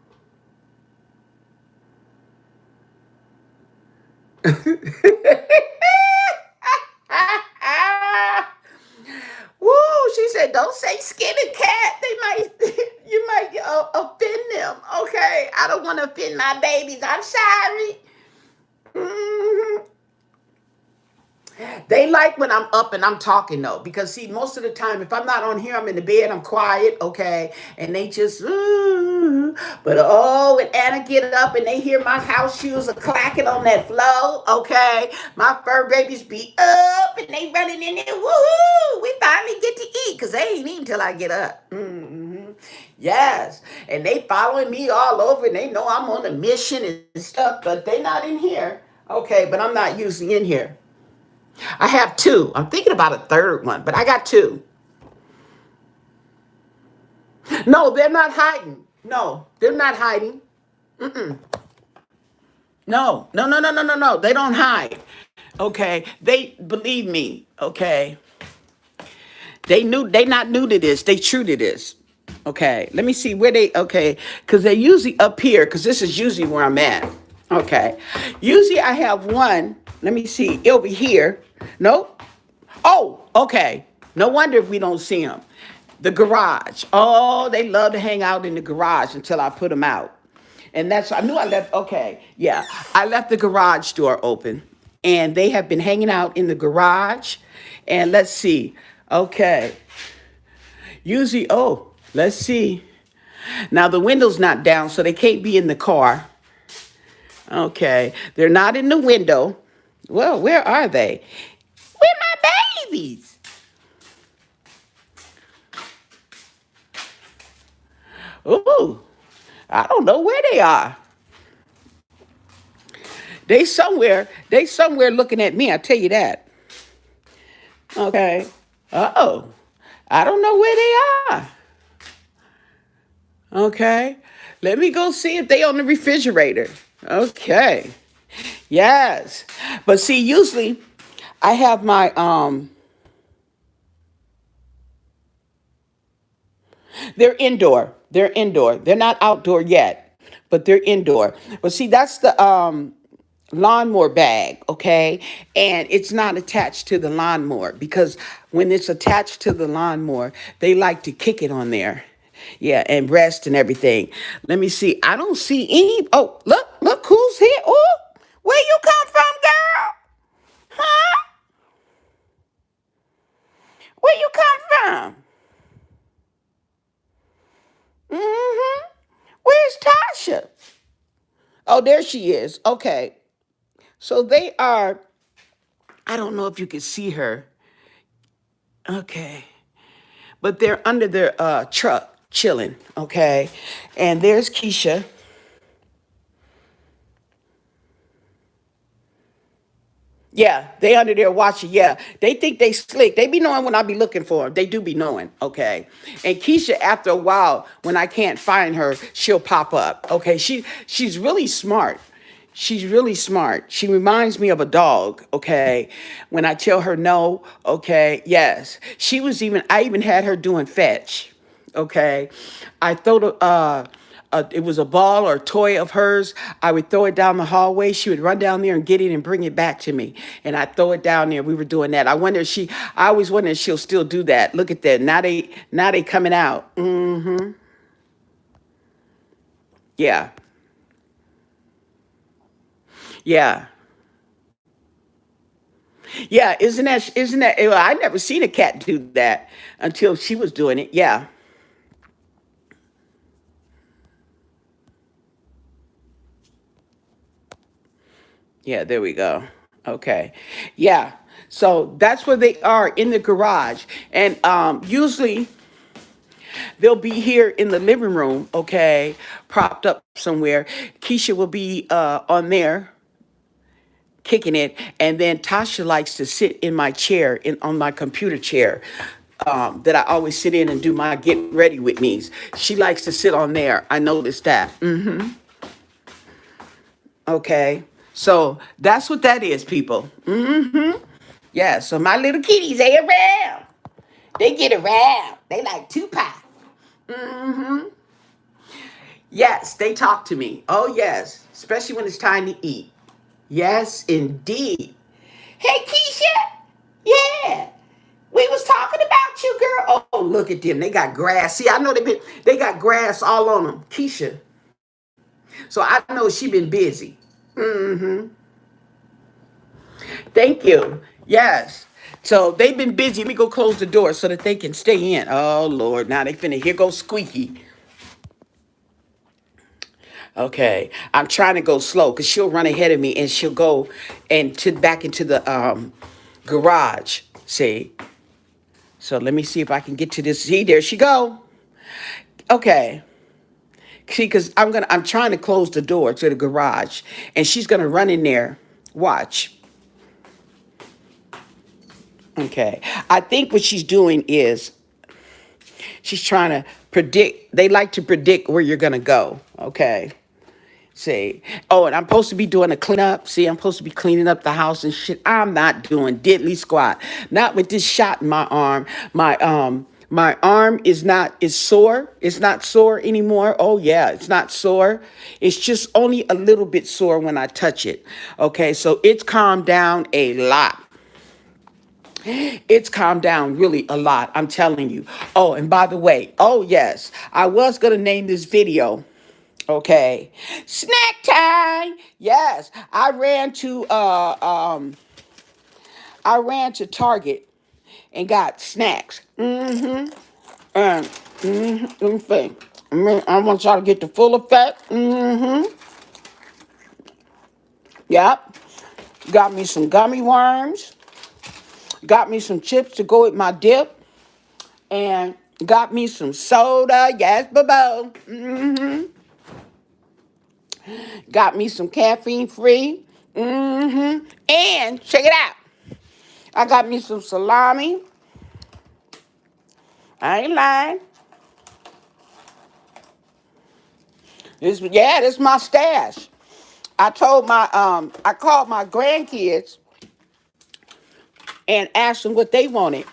A: Woo! She said, "Don't say skinny cat. They might, you might offend them." Okay, I don't want to offend my babies. I'm sorry. Mhm. They like when I'm up and I'm talking though, because see, most of the time, if I'm not on here, I'm in the bed, I'm quiet, okay, and they just, ooh. But oh, when Anna get up and they hear my house shoes are clacking on that floor, okay, my fur babies be up and they running in there, woohoo! We finally get to eat, cause they ain't eating till I get up. Yes, and they following me all over, and they know I'm on a mission and stuff, but they not in here, okay, but I'm not usually in here. I have two. I'm thinking about a third one, but I got two. No, they're not hiding. No, they're not hiding. Mm-mm. No, no, no, no, no, no, no. They don't hide. Okay, they believe me. Okay, they not new to this. They true to this. Okay, let me see where they. Okay, because they're usually up here. Because this is usually where I'm at. Okay, usually I have one. Let me see over here. Nope. Oh, okay. No wonder we don't see them. The garage. Oh, they love to hang out in the garage until I put them out. And I knew I left, okay, yeah. I left the garage door open. And they have been hanging out in the garage. And let's see. Okay. Usually, let's see. Now the window's not down, so they can't be in the car. Okay. They're not in the window. Well, where are they? Where my babies? Ooh, I don't know where they are. They somewhere looking at me, I tell you that. Okay. Oh, I don't know where they are. Okay. Let me go see if they on the refrigerator. Okay. Yes. But see, usually I have my they're indoor. They're indoor. They're not outdoor yet, but they're indoor. But see, that's the lawnmower bag, okay? And it's not attached to the lawnmower because when it's attached to the lawnmower, they like to kick it on there. Yeah, and rest and everything. Let me see. I don't see any. Oh, look who's here. Oh, where you come from, girl? Huh? Where you come from? Mm-hmm. Where's Tasha? Oh, there she is. Okay. So they are, I don't know if you can see her. Okay. But they're under their truck chilling. Okay. And there's Keisha. Yeah, they under there watching. Yeah, they think they slick. They be knowing when I be looking for them. They do be knowing. Okay, and Keisha, after a while, when I can't find her, she'll pop up. Okay, she's really smart. She's really smart. She reminds me of a dog. Okay, when I tell her no. Okay, yes, I even had her doing fetch. Okay, I throw it was a ball or a toy of hers. I would throw it down the hallway. She would run down there and get it and bring it back to me. And I throw it down there. We were doing that. I always wonder if she'll still do that. Look at that. Now they coming out. Yeah. Yeah. Yeah. Isn't that, well, I never seen a cat do that until she was doing it. Yeah. Yeah, there we go. Okay. Yeah. So that's where they are in the garage. And usually they'll be here in the living room, okay, propped up somewhere. Keisha will be on there kicking it. And then Tasha likes to sit in my chair, on my computer chair. That I always sit in and do my get ready with me's. She likes to sit on there. I noticed that. Okay. So that's what that is, people. Yeah, so my little kitties, they around. They get around. They like Tupac. Yes, they talk to me. Oh, yes. Especially when it's time to eat. Yes, indeed. Hey, Keisha. Yeah. We was talking about you, girl. Oh, look at them. They got grass. See, I know they got grass all on them. Keisha. So I know she been busy. Thank you. Yes. So they've been busy. Let me go close the door so that they can stay in. Oh Lord, now they finna. Here goes Squeaky. Okay, I'm trying to go slow because she'll run ahead of me and she'll go and to back into the garage. See. So let me see if I can get to this. See, there she go. Okay. See, because I'm trying to close the door to the garage, and she's gonna run in there. Watch. Okay. I think what she's doing is she's trying to predict. They like to predict where you're going to go. Okay. See, oh, and I'm supposed to be doing a cleanup. See, I'm supposed to be cleaning up the house and shit. I'm not doing diddly squat. Not with this shot in my arm. My arm is sore. It's not sore anymore. Oh yeah, it's not sore. It's just only a little bit sore when I touch it. Okay, so it's calmed down a lot. It's calmed down really a lot. I'm telling you. Oh, and by the way, oh yes, I was gonna name this video. Okay. Snack time. Yes. I ran to Target and got snacks. And let me think. I want y'all to get the full effect. Yep. Got me some gummy worms. Got me some chips to go with my dip. And got me some soda. Yes, boo. Got me some caffeine free. And check it out. I got me some salami. I ain't lying. This is my stash. I called my grandkids and asked them what they wanted.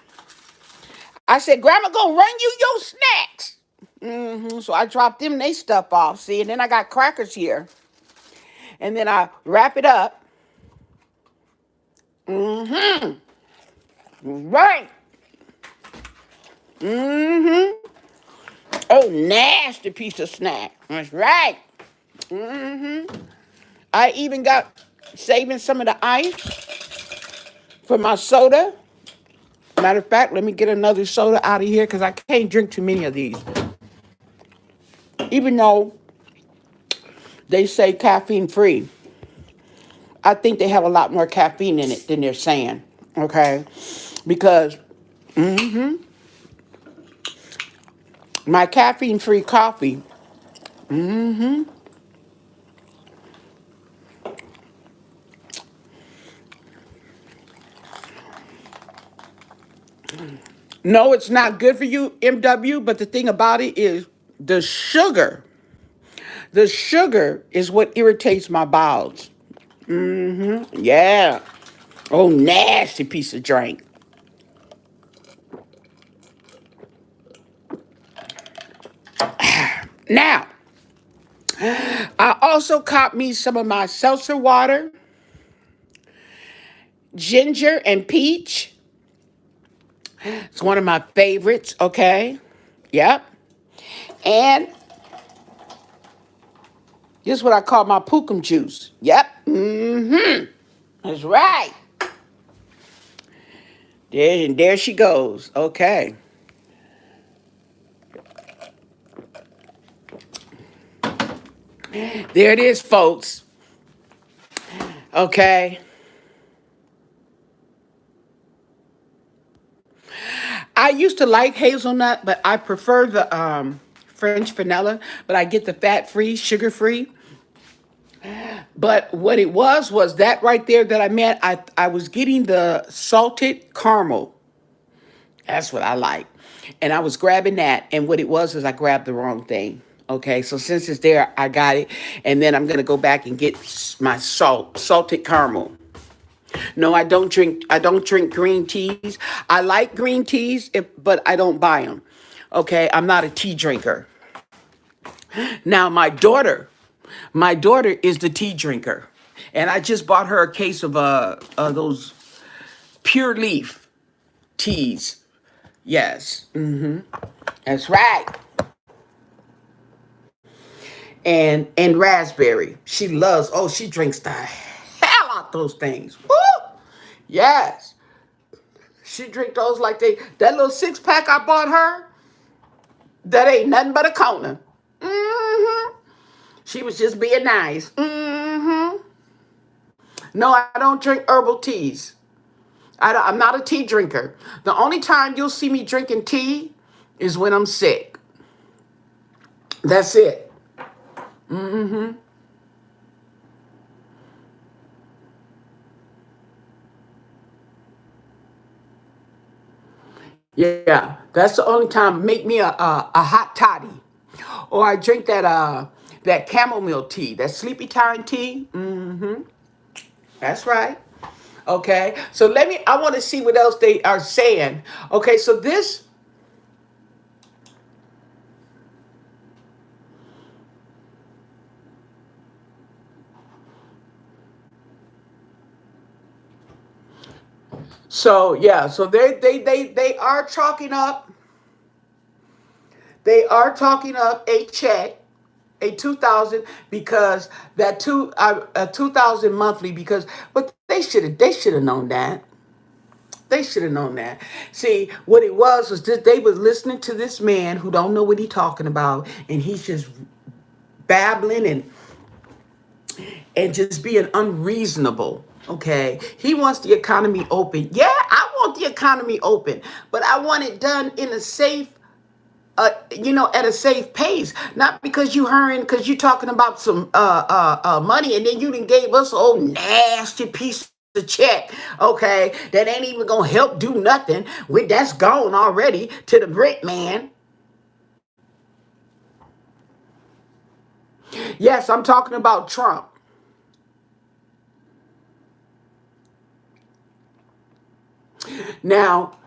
A: I said, Grandma gonna run you your snacks. So I dropped them they stuff off. See, and then I got crackers here. And then I wrap it up. Right. Oh, nasty piece of snack. That's right. I even got saving some of the ice for my soda. Matter of fact, let me get another soda out of here because I can't drink too many of these. Even though they say caffeine free, I think they have a lot more caffeine in it than they're saying. Okay? Because my caffeine free coffee, no, it's not good for you, MW, but the thing about it is the sugar. The sugar is what irritates my bowels. Yeah. Oh, nasty piece of drink. Now, I also caught me some of my seltzer water, ginger and peach. It's one of my favorites, okay? Yep. And this is what I call my pukum juice. Yep. That's right. There she goes. Okay. There it is, folks. Okay. I used to like hazelnut, but I prefer the French vanilla, but I get the fat-free, sugar-free. But what it was that right there that I meant, I was getting the salted caramel. That's what I like. And I was grabbing that, and what it was is I grabbed the wrong thing. Okay, so since it's there, I got it, and then I'm gonna go back and get my salted caramel. No, I don't drink. I don't drink green teas. I like green teas, but I don't buy them. Okay, I'm not a tea drinker. Now, my daughter is the tea drinker, and I just bought her a case of those pure leaf teas. Yes, that's right. And raspberry. She loves. Oh, she drinks the hell out those things. Woo! Yes. She drink those like that little 6-pack I bought her. That ain't nothing but a Kona. She was just being nice. No, I don't drink herbal teas. I'm not a tea drinker. The only time you'll see me drinking tea is when I'm sick. That's it. Yeah, that's the only time. Make me a hot toddy, or I drink that that chamomile tea, that sleepy time tea. That's right. Okay. So I want to see what else they are saying. Okay. So they are chalking up. They are talking up a check, a 2,000, because that 2,000 monthly, because but they should have known that. They should have known that. See, what it was this, they was listening to this man who don't know what he talking about, and he's just babbling and just being unreasonable. Okay, he wants the economy open. Yeah, I want the economy open, but I want it done in a safe, at a safe pace. Not because you hurrying, because you talking about some money, and then you done gave us a old nasty piece of check, okay, that ain't even gonna help do nothing. That's gone already to the brick man. Yes, I'm talking about Trump. Now,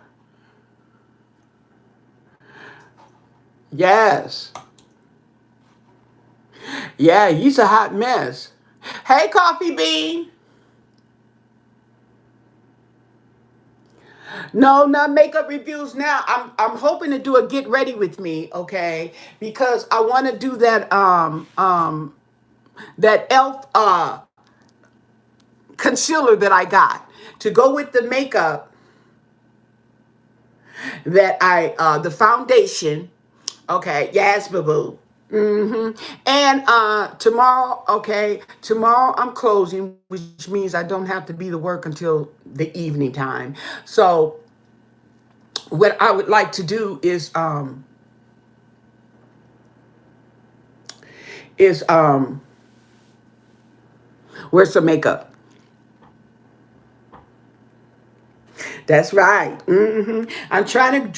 A: yes, yeah, he's a hot mess. Hey, Coffee Bean. No, not makeup reviews now. I'm hoping to do a get ready with me, okay? Because I want to do that elf concealer that I got to go with the makeup, that I the foundation. Okay, yes, boo boo. And tomorrow, okay, tomorrow I'm closing, which means I don't have to be to work until the evening time. So what I would like to do is wear some makeup. That's right. I'm trying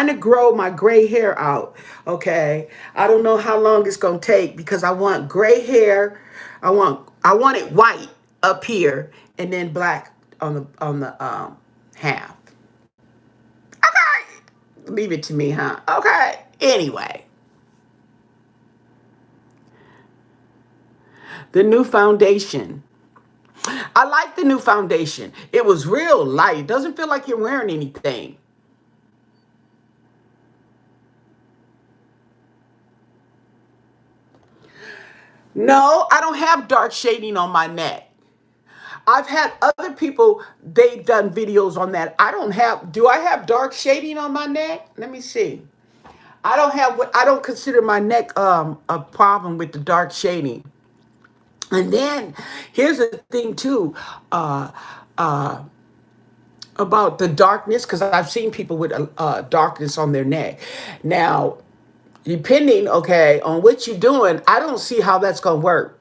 A: to grow my gray hair out. Okay. I don't know how long it's gonna take because I want gray hair. I want it white up here and then black on the half. Okay. Leave it to me, huh? Okay. Anyway, the new foundation. I like the new foundation. It was real light. It doesn't feel like you're wearing anything. No, I don't have dark shading on my neck. I've had other people, they've done videos on that. Do I have dark shading on my neck? Let me see. I don't consider my neck a problem with the dark shading. And then here's the thing too, uh, uh, about the darkness, because I've seen people with darkness on their neck. Now, depending, okay, on what you're doing, I don't see how that's going to work.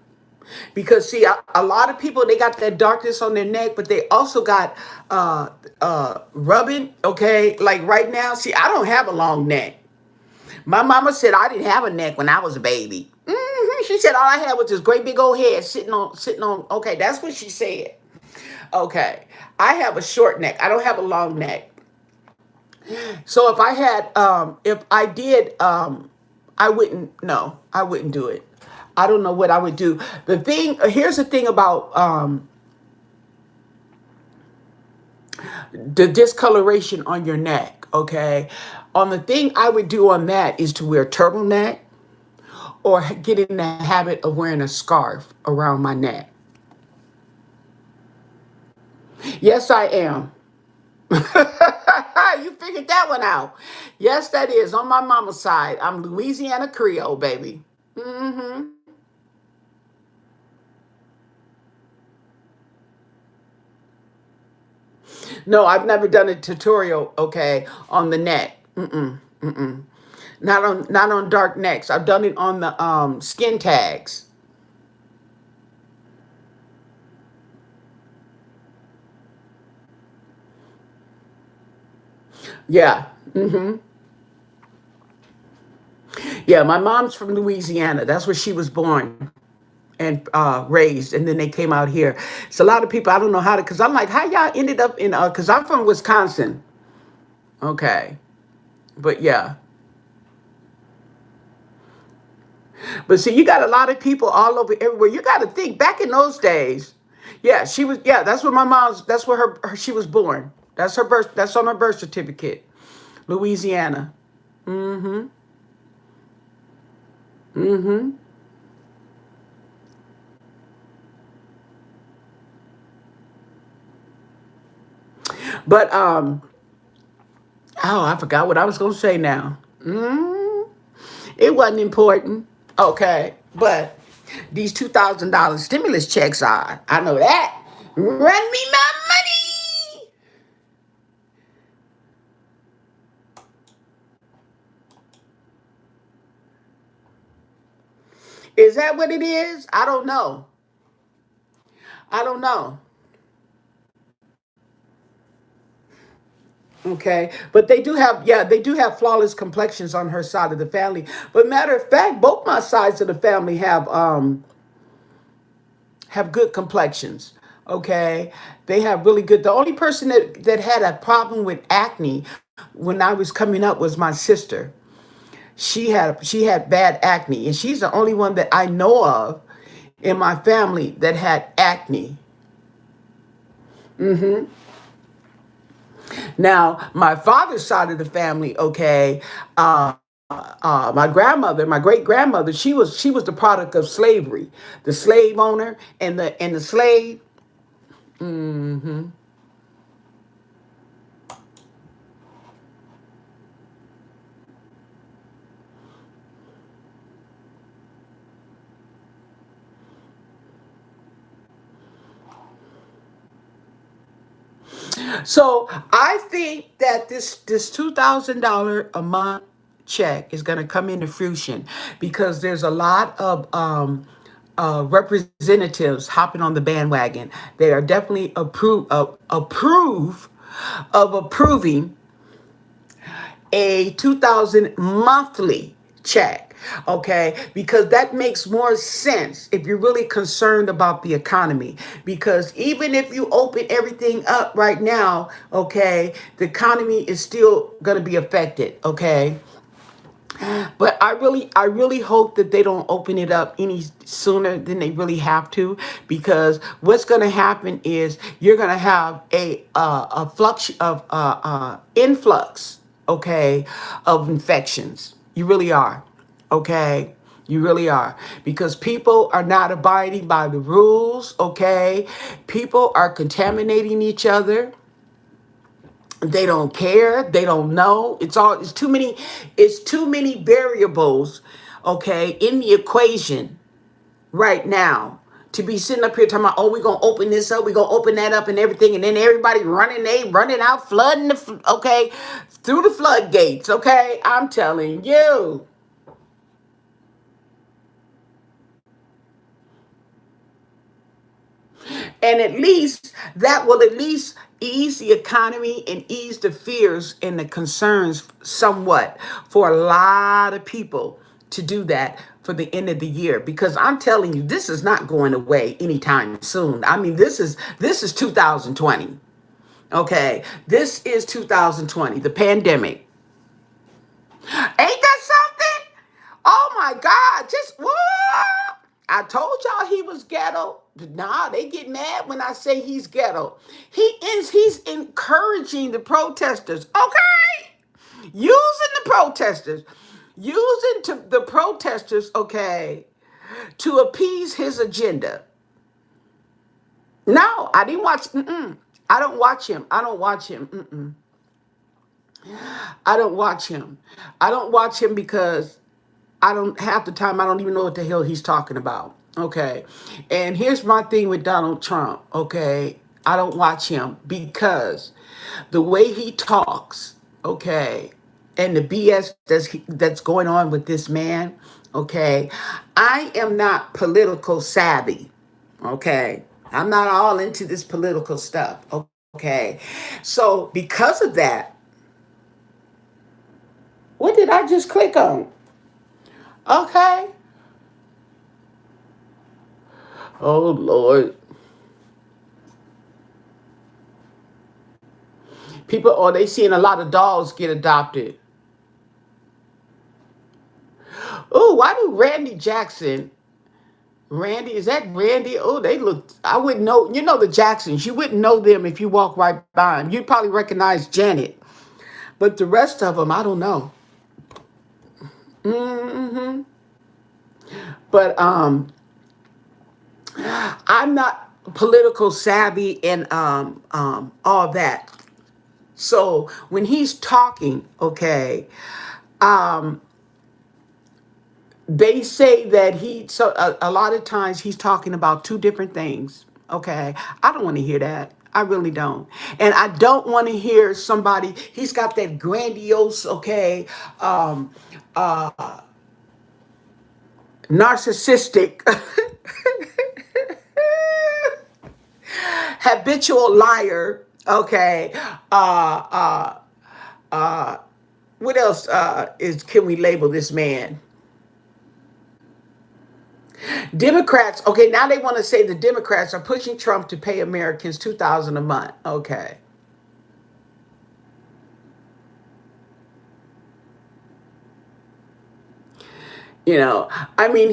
A: Because see, a lot of people, they got that darkness on their neck, but they also got rubbing. Okay, like right now, see, I don't have a long neck. My mama said I didn't have a neck when I was a baby. She said all I had was this great big old head sitting on. Okay, that's what she said. Okay, I have a short neck. I don't have a long neck. So if I did, I wouldn't. No, I wouldn't do it. I don't know what I would do. Here's the thing about the discoloration on your neck. Okay, on the thing I would do on that is to wear turtleneck or get in the habit of wearing a scarf around my neck. Yes, I am. You figured that one out. Yes, that is on my mama's side. I'm Louisiana Creole, baby. hmm No, I've never done a tutorial, okay, on the neck. Not on dark necks. I've done it on the skin tags. Yeah. Yeah, my mom's from Louisiana. That's where she was born and raised, and then they came out here. It's a lot of people. I don't know how to, because I'm like, how y'all ended up in? Because I'm from Wisconsin. Okay, but yeah, but see, you got a lot of people all over everywhere. You got to think back in those days. Yeah, she was. Yeah, that's where my mom's. That's where she was born. That's her birth. That's on her birth certificate, Louisiana. Mm-hmm. Mm-hmm. But oh, I forgot what I was gonna say now. It wasn't important. Okay, but these $2,000 stimulus checks are. I know that. Run me my money. Is that what it is? I don't know. I don't know. Okay, but they do have, yeah, they do have flawless complexions on her side of the family. But matter of fact, both my sides of the family have good complexions. Okay, they have really good. The only person that had a problem with acne when I was coming up was my sister. She had bad acne, and she's the only one that I know of in my family that had acne. Now, my father's side of the family, okay, my grandmother, my great grandmother, she was the product of slavery, the slave owner and the slave. Hmm. So I think that this $2,000 a month check is going to come into fruition because there's a lot of representatives hopping on the bandwagon. They are definitely approving a 2,000 monthly check. Okay, because that makes more sense if you're really concerned about the economy. Because even if you open everything up right now, okay, the economy is still going to be affected. Okay, but I really hope that they don't open it up any sooner than they really have to, because what's going to happen is you're going to have a flux of influx, okay, of infections. You really are, okay. You really are, because people are not abiding by the rules, okay? People are contaminating each other. They don't care. They don't know. It's too many variables, okay, in the equation right now to be sitting up here talking about, oh, we're gonna open this up, we're gonna open that up and everything, and then everybody running out, flooding okay, through the floodgates, okay? I'm telling you. And at least that will at least ease the economy and ease the fears and the concerns somewhat for a lot of people to do that for the end of the year, because I'm telling you, this is not going away anytime soon. I mean, this is 2020. Okay, this is 2020, the pandemic. Ain't that something? Oh my God, just what? I told y'all he was ghetto. Nah, they get mad when I say he's ghetto. He's encouraging the protesters, okay? Using the protesters. The protesters, okay, to appease his agenda. No, I didn't watch. I don't watch him. I don't watch him. I don't watch him. I don't watch him because I don't half the time I don't even know what the hell he's talking about. Okay. And here's my thing with Donald Trump. Okay. I don't watch him because the way he talks, okay, and the BS that's going on with this man, okay. I am not political savvy. Okay. I'm not all into this political stuff. Okay. So because of that, what did I just click on? Okay. Oh Lord. People, oh, they seeing a lot of dogs get adopted. Oh, why do Randy Jackson? Randy, is that Randy? Oh, they look. I wouldn't know. You know the Jacksons. You wouldn't know them if you walk right by them. You'd probably recognize Janet, but the rest of them, I don't know. Hmm. But I'm not political savvy and all that. So when he's talking, okay, um, they say that a lot of times he's talking about two different things. Okay, I don't want to hear that. I really don't. And I don't want to hear somebody, he's got that grandiose, okay, um uh narcissistic habitual liar, okay. uh uh what else is can we label this man? Democrats, okay, now they want to say the Democrats are pushing Trump to pay Americans 2,000 a month. Okay. You know, I mean,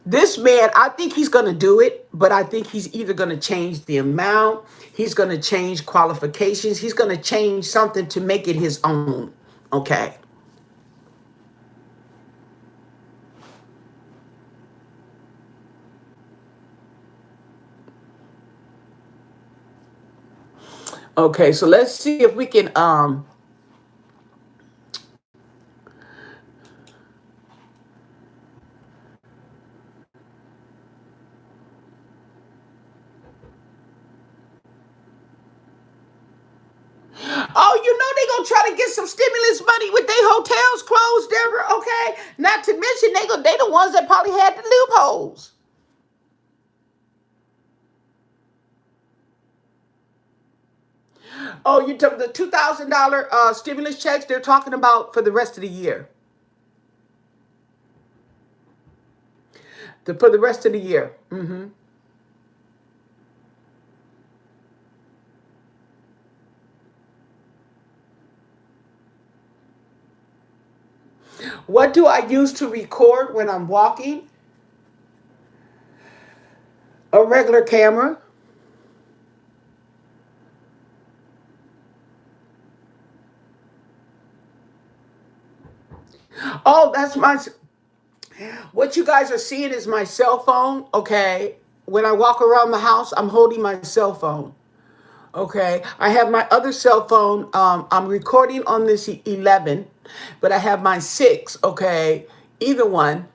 A: this man, I think he's going to do it, but I think he's either going to change the amount, he's going to change qualifications, he's going to change something to make it his own. Okay. Okay, so let's see if we can oh, you know they gonna try to get some stimulus money with their hotels closed, Deborah. Okay, not to mention they the ones that probably had the loopholes. Oh, you took the $2,000 stimulus checks they're talking about for the rest of the year. For the rest of the year. Hmm. What do I use to record when I'm walking? A regular camera. Oh, that's my. What you guys are seeing is my cell phone. Okay. When I walk around the house, I'm holding my cell phone. Okay. I have my other cell phone. I'm recording on this 11, but I have my 6. Okay. Either one.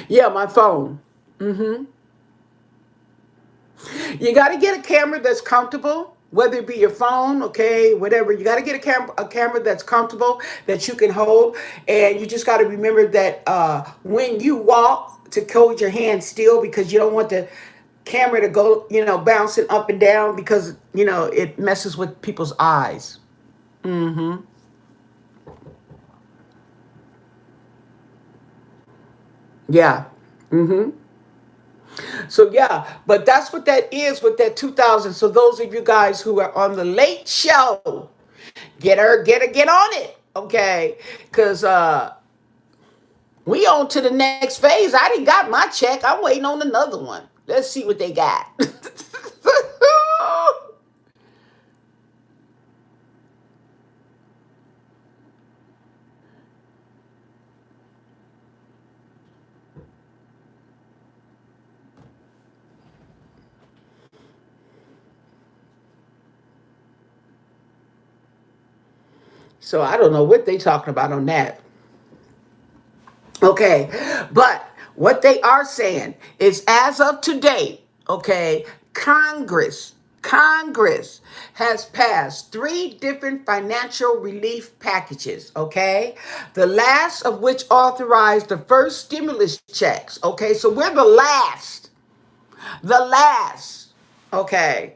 A: Yeah, my phone. Hmm. You got to get a camera that's comfortable, whether it be your phone, okay, whatever. You got to get a camera that's comfortable that you can hold, and you just got to remember that when you walk, to hold your hand still because you don't want the camera to go, bouncing up and down because it messes with people's eyes. Hmm. Yeah. Hmm. So yeah, but that's what that is with that 2,000. So those of you guys who are on the late show, get on it, okay? Because we on to the next phase. I didn't got my check. I'm waiting on another one. Let's see what they got. So I don't know what they talking about on that. Okay, but what they are saying is as of today, okay, Congress has passed 3 different financial relief packages, okay? The last of which authorized the first stimulus checks, okay? So we're the last. The last. okay,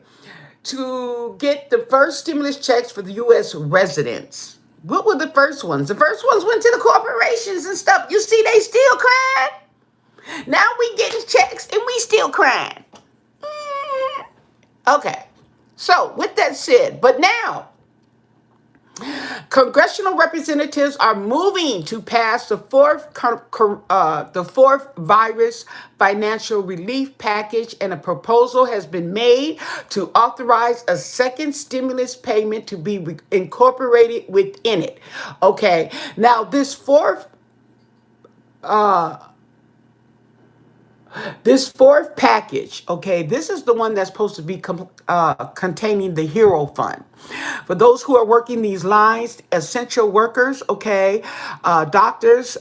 A: to get the first stimulus checks for the U.S. residents. What were the first ones? The first ones went to the corporations and stuff. You see, they still crying. Now we getting checks and we still crying. Mm. Okay. So with that said, but now congressional representatives are moving to pass the fourth virus financial relief package, and a proposal has been made to authorize a second stimulus payment to be incorporated within it. Okay, now this fourth package, okay, this is the one that's supposed to be containing the Hero Fund. For those who are working these lines, essential workers, okay, doctors,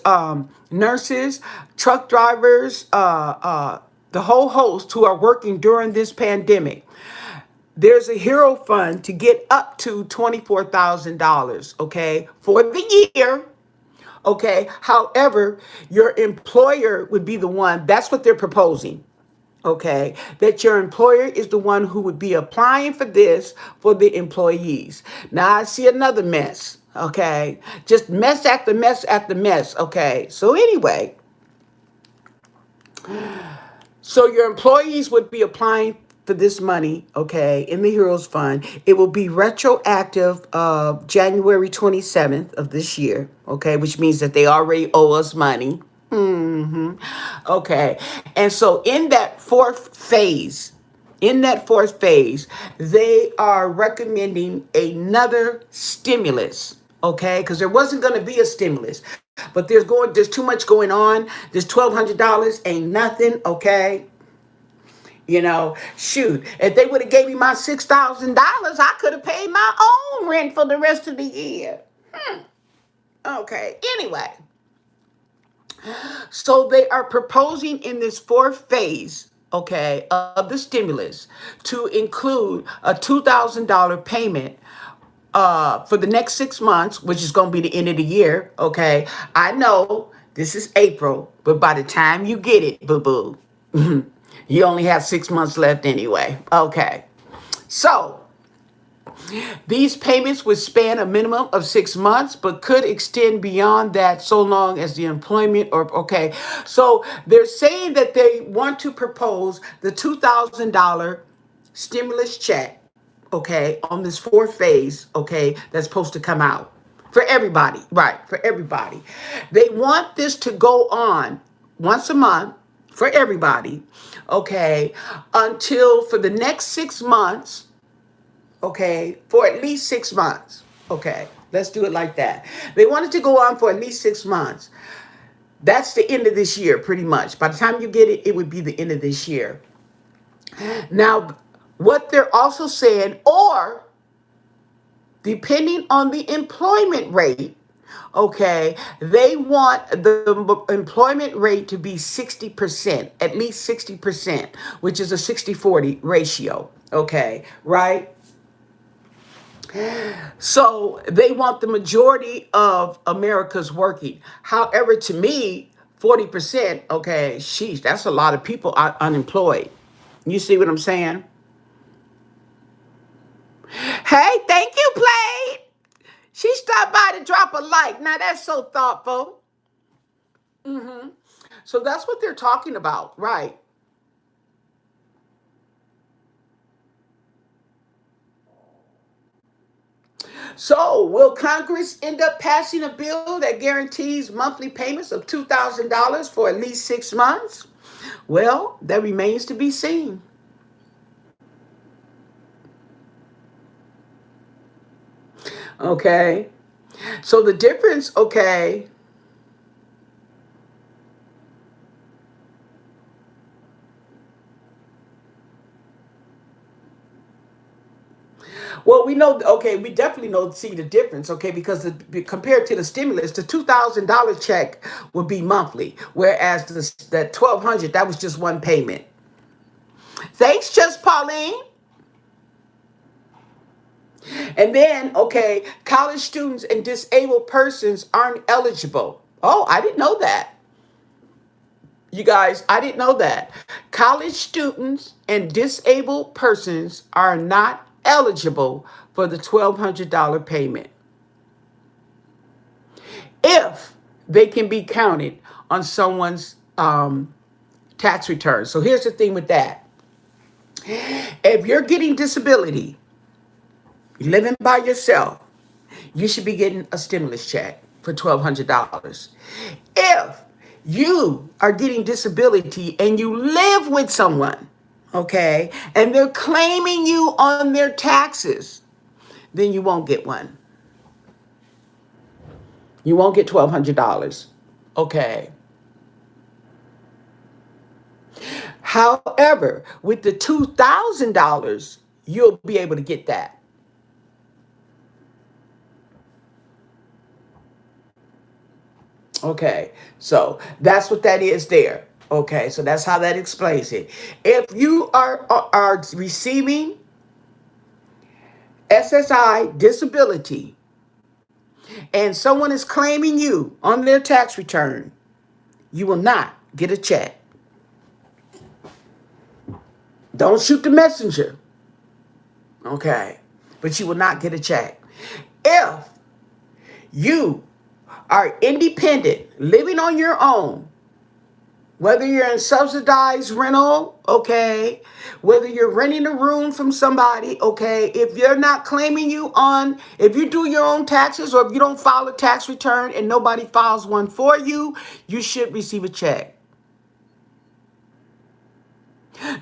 A: nurses, truck drivers, the whole host who are working during this pandemic. There's a Hero Fund to get up to $24,000, okay, for the year. Okay. However, your employer would be the one, that's what they're proposing. Okay. That your employer is the one who would be applying for this for the employees. Now I see another mess. Okay. Just mess after mess after mess. Okay. So anyway, so your employees would be applying for this money, okay, in the Heroes Fund. It will be retroactive of January 27th of this year, okay, which means that they already owe us money. Okay. And so in that fourth phase, they are recommending another stimulus. Okay, because there wasn't going to be a stimulus, but there's too much going on. This $1,200 ain't nothing. Okay, shoot, if they would have gave me my $6,000, I could have paid my own rent for the rest of the year. Okay, anyway, so they are proposing in this fourth phase, okay, of the stimulus to include a $2,000 payment for the next 6 months, which is going to be the end of the year. Okay, I know this is April, but by the time you get it, boo boo, you only have 6 months left anyway. Okay, so these payments would span a minimum of 6 months, but could extend beyond that so long as the employment okay. So they're saying that they want to propose the $2,000 stimulus check, okay, on this fourth phase, okay, that's supposed to come out for everybody, right? For everybody. They want this to go on once a month for everybody, okay, until for the next 6 months, okay, for at least 6 months. Okay, let's do it like that. They wanted to go on for at least 6 months. That's the end of this year, pretty much. By the time you get it, it would be the end of this year. Now, what they're also saying, or depending on the employment rate, okay, they want the employment rate to be 60%, at least 60%, which is a 60-40 ratio. Okay, right? So they want the majority of America's working. However, to me, 40%, okay, sheesh, that's a lot of people unemployed. You see what I'm saying? Hey, thank you, Play. She stopped by to drop a like. Now that's so thoughtful. So that's what they're talking about, right? So, will Congress end up passing a bill that guarantees monthly payments of $2,000 for at least 6 months? Well, that remains to be seen. Okay. So the difference, okay. Well, we know, okay, we definitely know, see the difference, okay, because compared to the stimulus, the $2,000 check would be monthly, whereas that 1,200, that was just one payment. Thanks, Just Pauline. And then, okay, college students and disabled persons aren't eligible. Oh, I didn't know that. You guys, I didn't know that. College students and disabled persons are not eligible for the $1,200 payment if they can be counted on someone's tax return. So here's the thing with that. If you're getting disability, living by yourself, you should be getting a stimulus check for $1,200. If you are getting disability and you live with someone, okay, and they're claiming you on their taxes, then you won't get one. You won't get $1,200. Okay. However, with the $2,000, you'll be able to get that. Okay, so that's what that is there. Okay, so that's how that explains it. If you are receiving SSI disability and someone is claiming you on their tax return, you will not get a check. Don't shoot the messenger. Okay, but you will not get a check. If you are independent, living on your own, whether you're in subsidized rental, okay, whether you're renting a room from somebody, okay, if you're not claiming you on, if you do your own taxes or if you don't file a tax return and nobody files one for you, you should receive a check.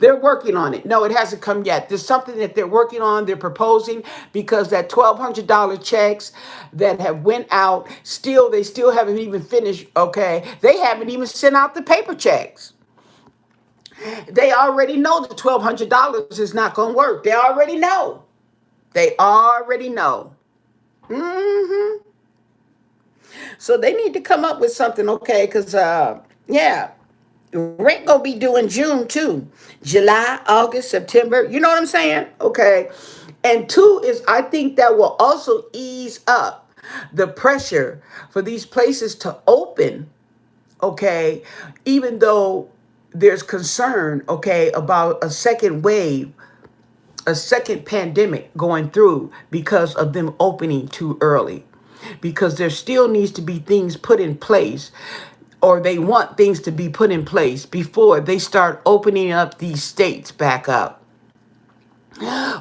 A: They're working on it. No, it hasn't come yet. There's something that they're working on, they're proposing, because that $1,200 checks that have went out, they still haven't even finished, okay? They haven't even sent out the paper checks. They already know the $1,200 is not going to work. They already know. They already know. hmm So they need to come up with something, okay? Because, yeah, rent gonna be due in June too. July, August, September. You know what I'm saying? Okay. And two is, I think that will also ease up the pressure for these places to open, okay, even though there's concern, okay, about a second wave, a second pandemic going through because of them opening too early. Because there still needs to be things put in place, or they want things to be put in place before they start opening up these states back up.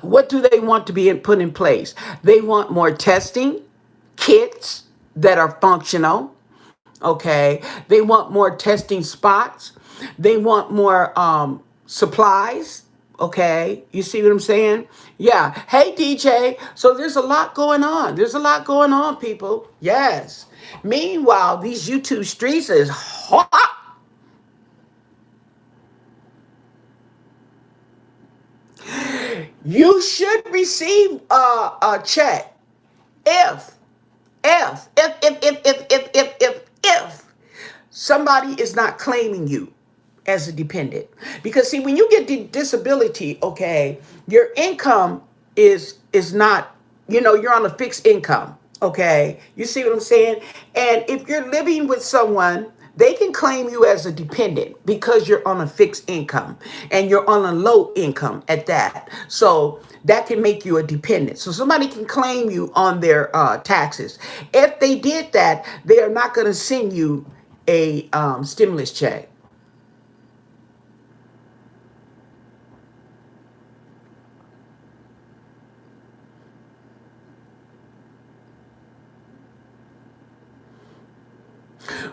A: What do they want to be put in place? They want more testing kits that are functional. Okay. They want more testing spots. They want more supplies. Okay. You see what I'm saying? Yeah. Hey, DJ. So there's a lot going on. There's a lot going on, people. Yes. Meanwhile, these YouTube streets is hot. You should receive a check if, if somebody is not claiming you as a dependent. Because see, when you get disability, okay, your income is not, you're on a fixed income. Okay. You see what I'm saying? And if you're living with someone, they can claim you as a dependent because you're on a fixed income and you're on a low income at that. So that can make you a dependent. So somebody can claim you on their taxes. If they did that, they are not going to send you a stimulus check.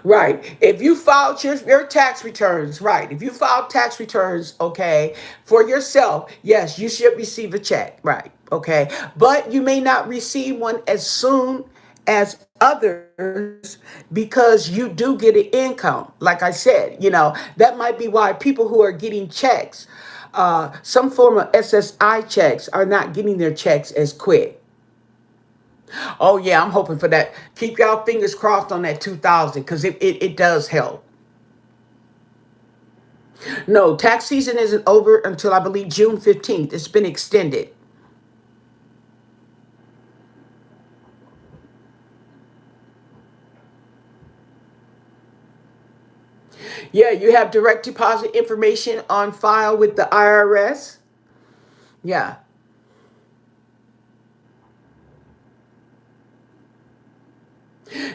A: Right. If you filed your tax returns, right. If you filed tax returns, okay, for yourself, yes, you should receive a check, right? Okay. But you may not receive one as soon as others because you do get an income. Like I said, that might be why people who are getting checks, some form of SSI checks, are not getting their checks as quick. Oh yeah, I'm hoping for that. Keep y'all fingers crossed on that 2000 because it does help. No, tax season isn't over until I believe June 15th. It's been extended. Yeah, you have direct deposit information on file with the IRS. Yeah.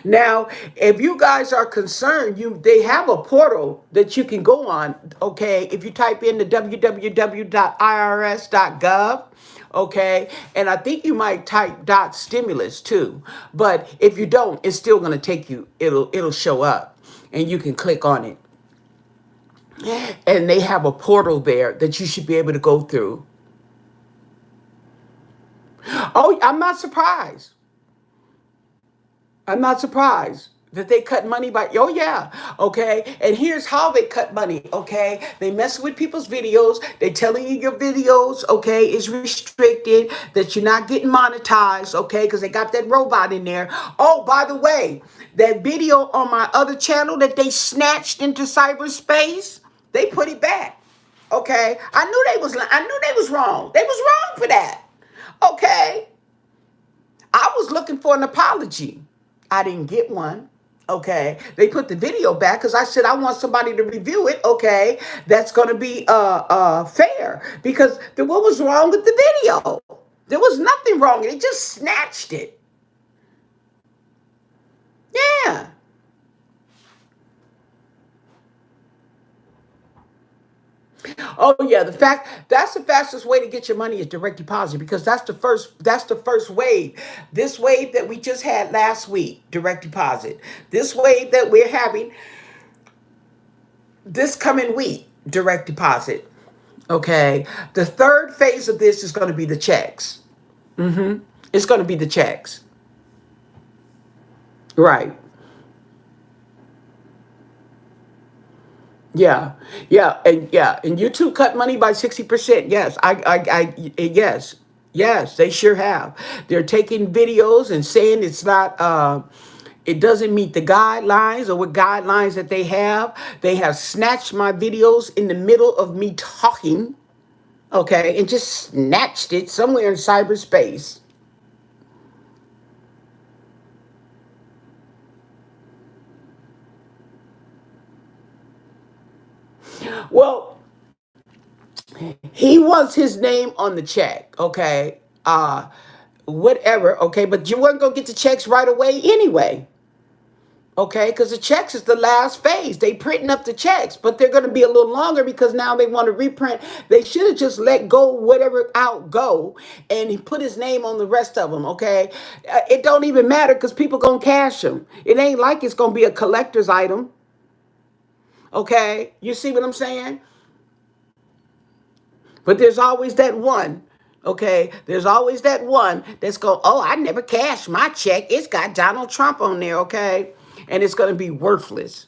A: Now, if you guys are concerned, they have a portal that you can go on. Okay, if you type in the www.irs.gov, okay, and I think you might type dot stimulus too. But if you don't, it's still going to take you. It'll show up, and you can click on it. And they have a portal there that you should be able to go through. Oh, I'm not surprised. I'm not surprised that they cut money by, oh yeah, okay. And here's how they cut money, okay. They mess with people's videos. They telling you your videos, okay, is restricted, that you're not getting monetized, okay, because they got that robot in there. Oh, by the way, that video on my other channel that they snatched into cyberspace, they put it back, okay. I knew they was wrong. They was wrong for that, okay. I was looking for an apology. I didn't get one. Okay. They put the video back because I said I want somebody to review it. Okay. That's going to be fair because what was wrong with the video? There was nothing wrong. They just snatched it. Yeah. Oh yeah, that's the fastest way to get your money is direct deposit because that's the first wave. This wave that we just had last week, direct deposit. This wave that we're having this coming week, direct deposit. Okay. The third phase of this is going to be the checks. It's going to be the checks. Right. Yeah. And YouTube cut money by 60%. Yes. Yes. Yes, they sure have. They're taking videos and saying it's not it doesn't meet the guidelines or what guidelines that they have. They have snatched my videos in the middle of me talking, okay, and just snatched it somewhere in cyberspace. Well, he wants his name on the check, okay? Whatever, okay, but you weren't gonna get the checks right away anyway. Okay, because the checks is the last phase. They printing up the checks, but they're going to be a little longer because now they want to reprint. They should have just let go whatever out go, and he put his name on the rest of them. Okay, it don't even matter because people gonna cash them. It ain't like it's gonna be a collector's item. Okay, you see what I'm saying? But there's always that one. Okay, there's always that one that's going, oh, I never cashed my check. It's got Donald Trump on there, okay? And it's going to be worthless.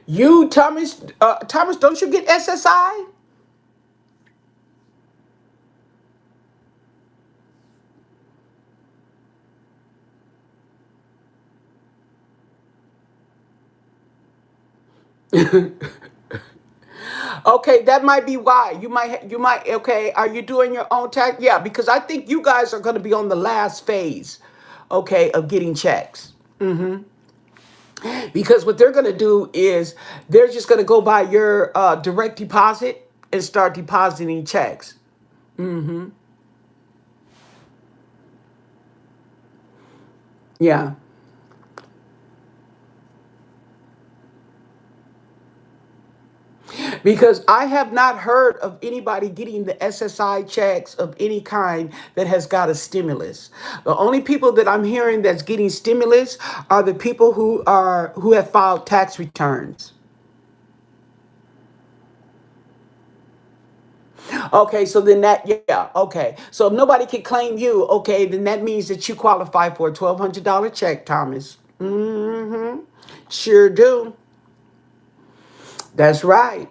A: You, Thomas, don't you get SSI? Okay, that might be why. Okay, are you doing your own tax? Yeah, because I think you guys are going to be on the last phase, okay, of getting checks. Because what they're going to do is they're just going to go by your direct deposit and start depositing checks. Yeah. Because I have not heard of anybody getting the SSI checks of any kind that has got a stimulus. The only people that I'm hearing that's getting stimulus are the people who have filed tax returns. Okay, so then yeah, okay. So if nobody can claim you, okay, then that means that you qualify for a $1,200 check, Thomas. Sure do. That's right.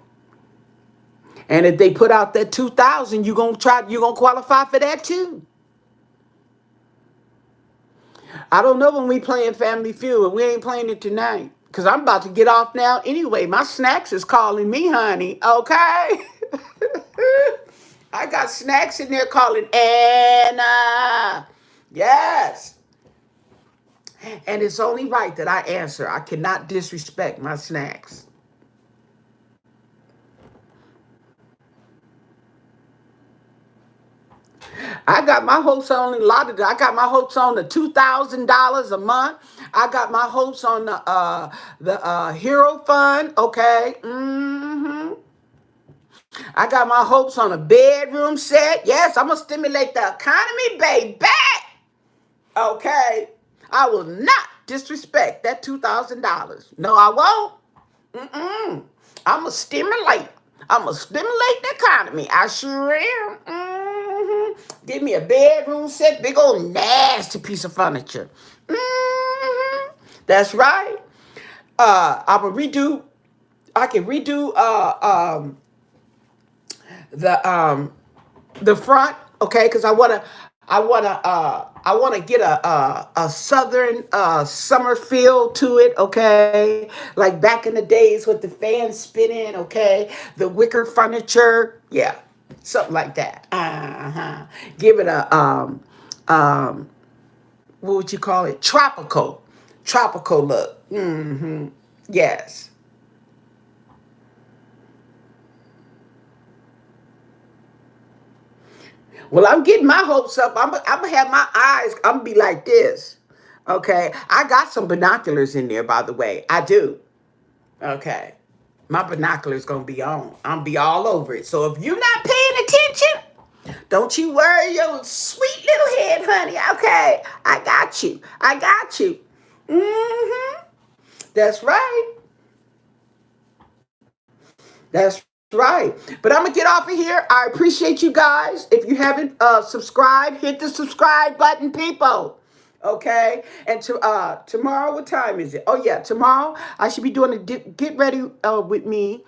A: And if they put out that 2,000, you're gonna qualify for that too. I don't know when we playing Family Feud, and we ain't playing it tonight. Cause I'm about to get off now anyway. My snacks is calling me, honey. Okay. I got snacks in there calling Anna. Yes. And it's only right that I answer. I cannot disrespect my snacks. I got my hopes on a lot of. I got my hopes on the $2,000 a month. I got my hopes on the Hero Fund. Okay. I got my hopes on a bedroom set. Yes, I'm gonna stimulate the economy, baby. Okay. I will not disrespect that $2,000. No, I won't. I'm gonna stimulate. I'm gonna stimulate the economy. I sure am. Give me a bedroom set, big old nasty piece of furniture. That's right. I'm gonna redo. I can redo the front, okay, because I wanna get a southern summer feel to it, okay, like back in the days with the fans spinning, okay, the wicker furniture, yeah, something like that. Give it a what would you call it? Tropical look. Yes. Well, I'm getting my hopes up. I'm gonna have my eyes. I'm gonna be like this. Okay. I got some binoculars in there, by the way. I do. Okay. My binoculars gonna be on. I'm gonna be all over it. So if you're not paying attention, don't you worry your sweet little head, honey. Okay. I got you. I got you. That's right. That's right. But I'm gonna get off of here. I appreciate you guys. If you haven't subscribed, hit the subscribe button, people. Okay. And tomorrow, what time is it? Oh yeah, tomorrow I should be doing a get ready with me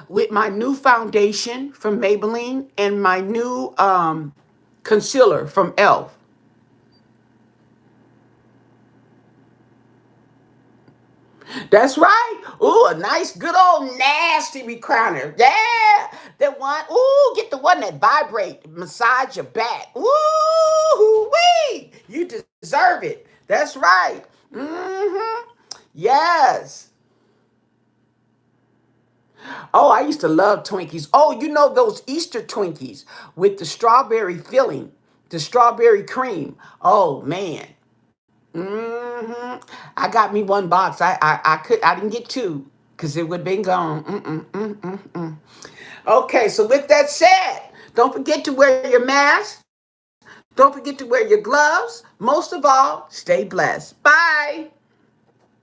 A: with my new foundation from Maybelline and my new concealer from Elf. That's right. Ooh, a nice, good old nasty recliner. Yeah, that one. Ooh, get the one that vibrate, massage your back. Ooh, wee. You deserve it. That's right. Yes. Oh, I used to love Twinkies. Oh, you know those Easter Twinkies with the strawberry filling, the strawberry cream. Oh man. I got me one box. I didn't get two because it would have been gone. Okay, so with that said, don't forget to wear your mask. Don't forget to wear your gloves. Most of all, stay blessed. Bye.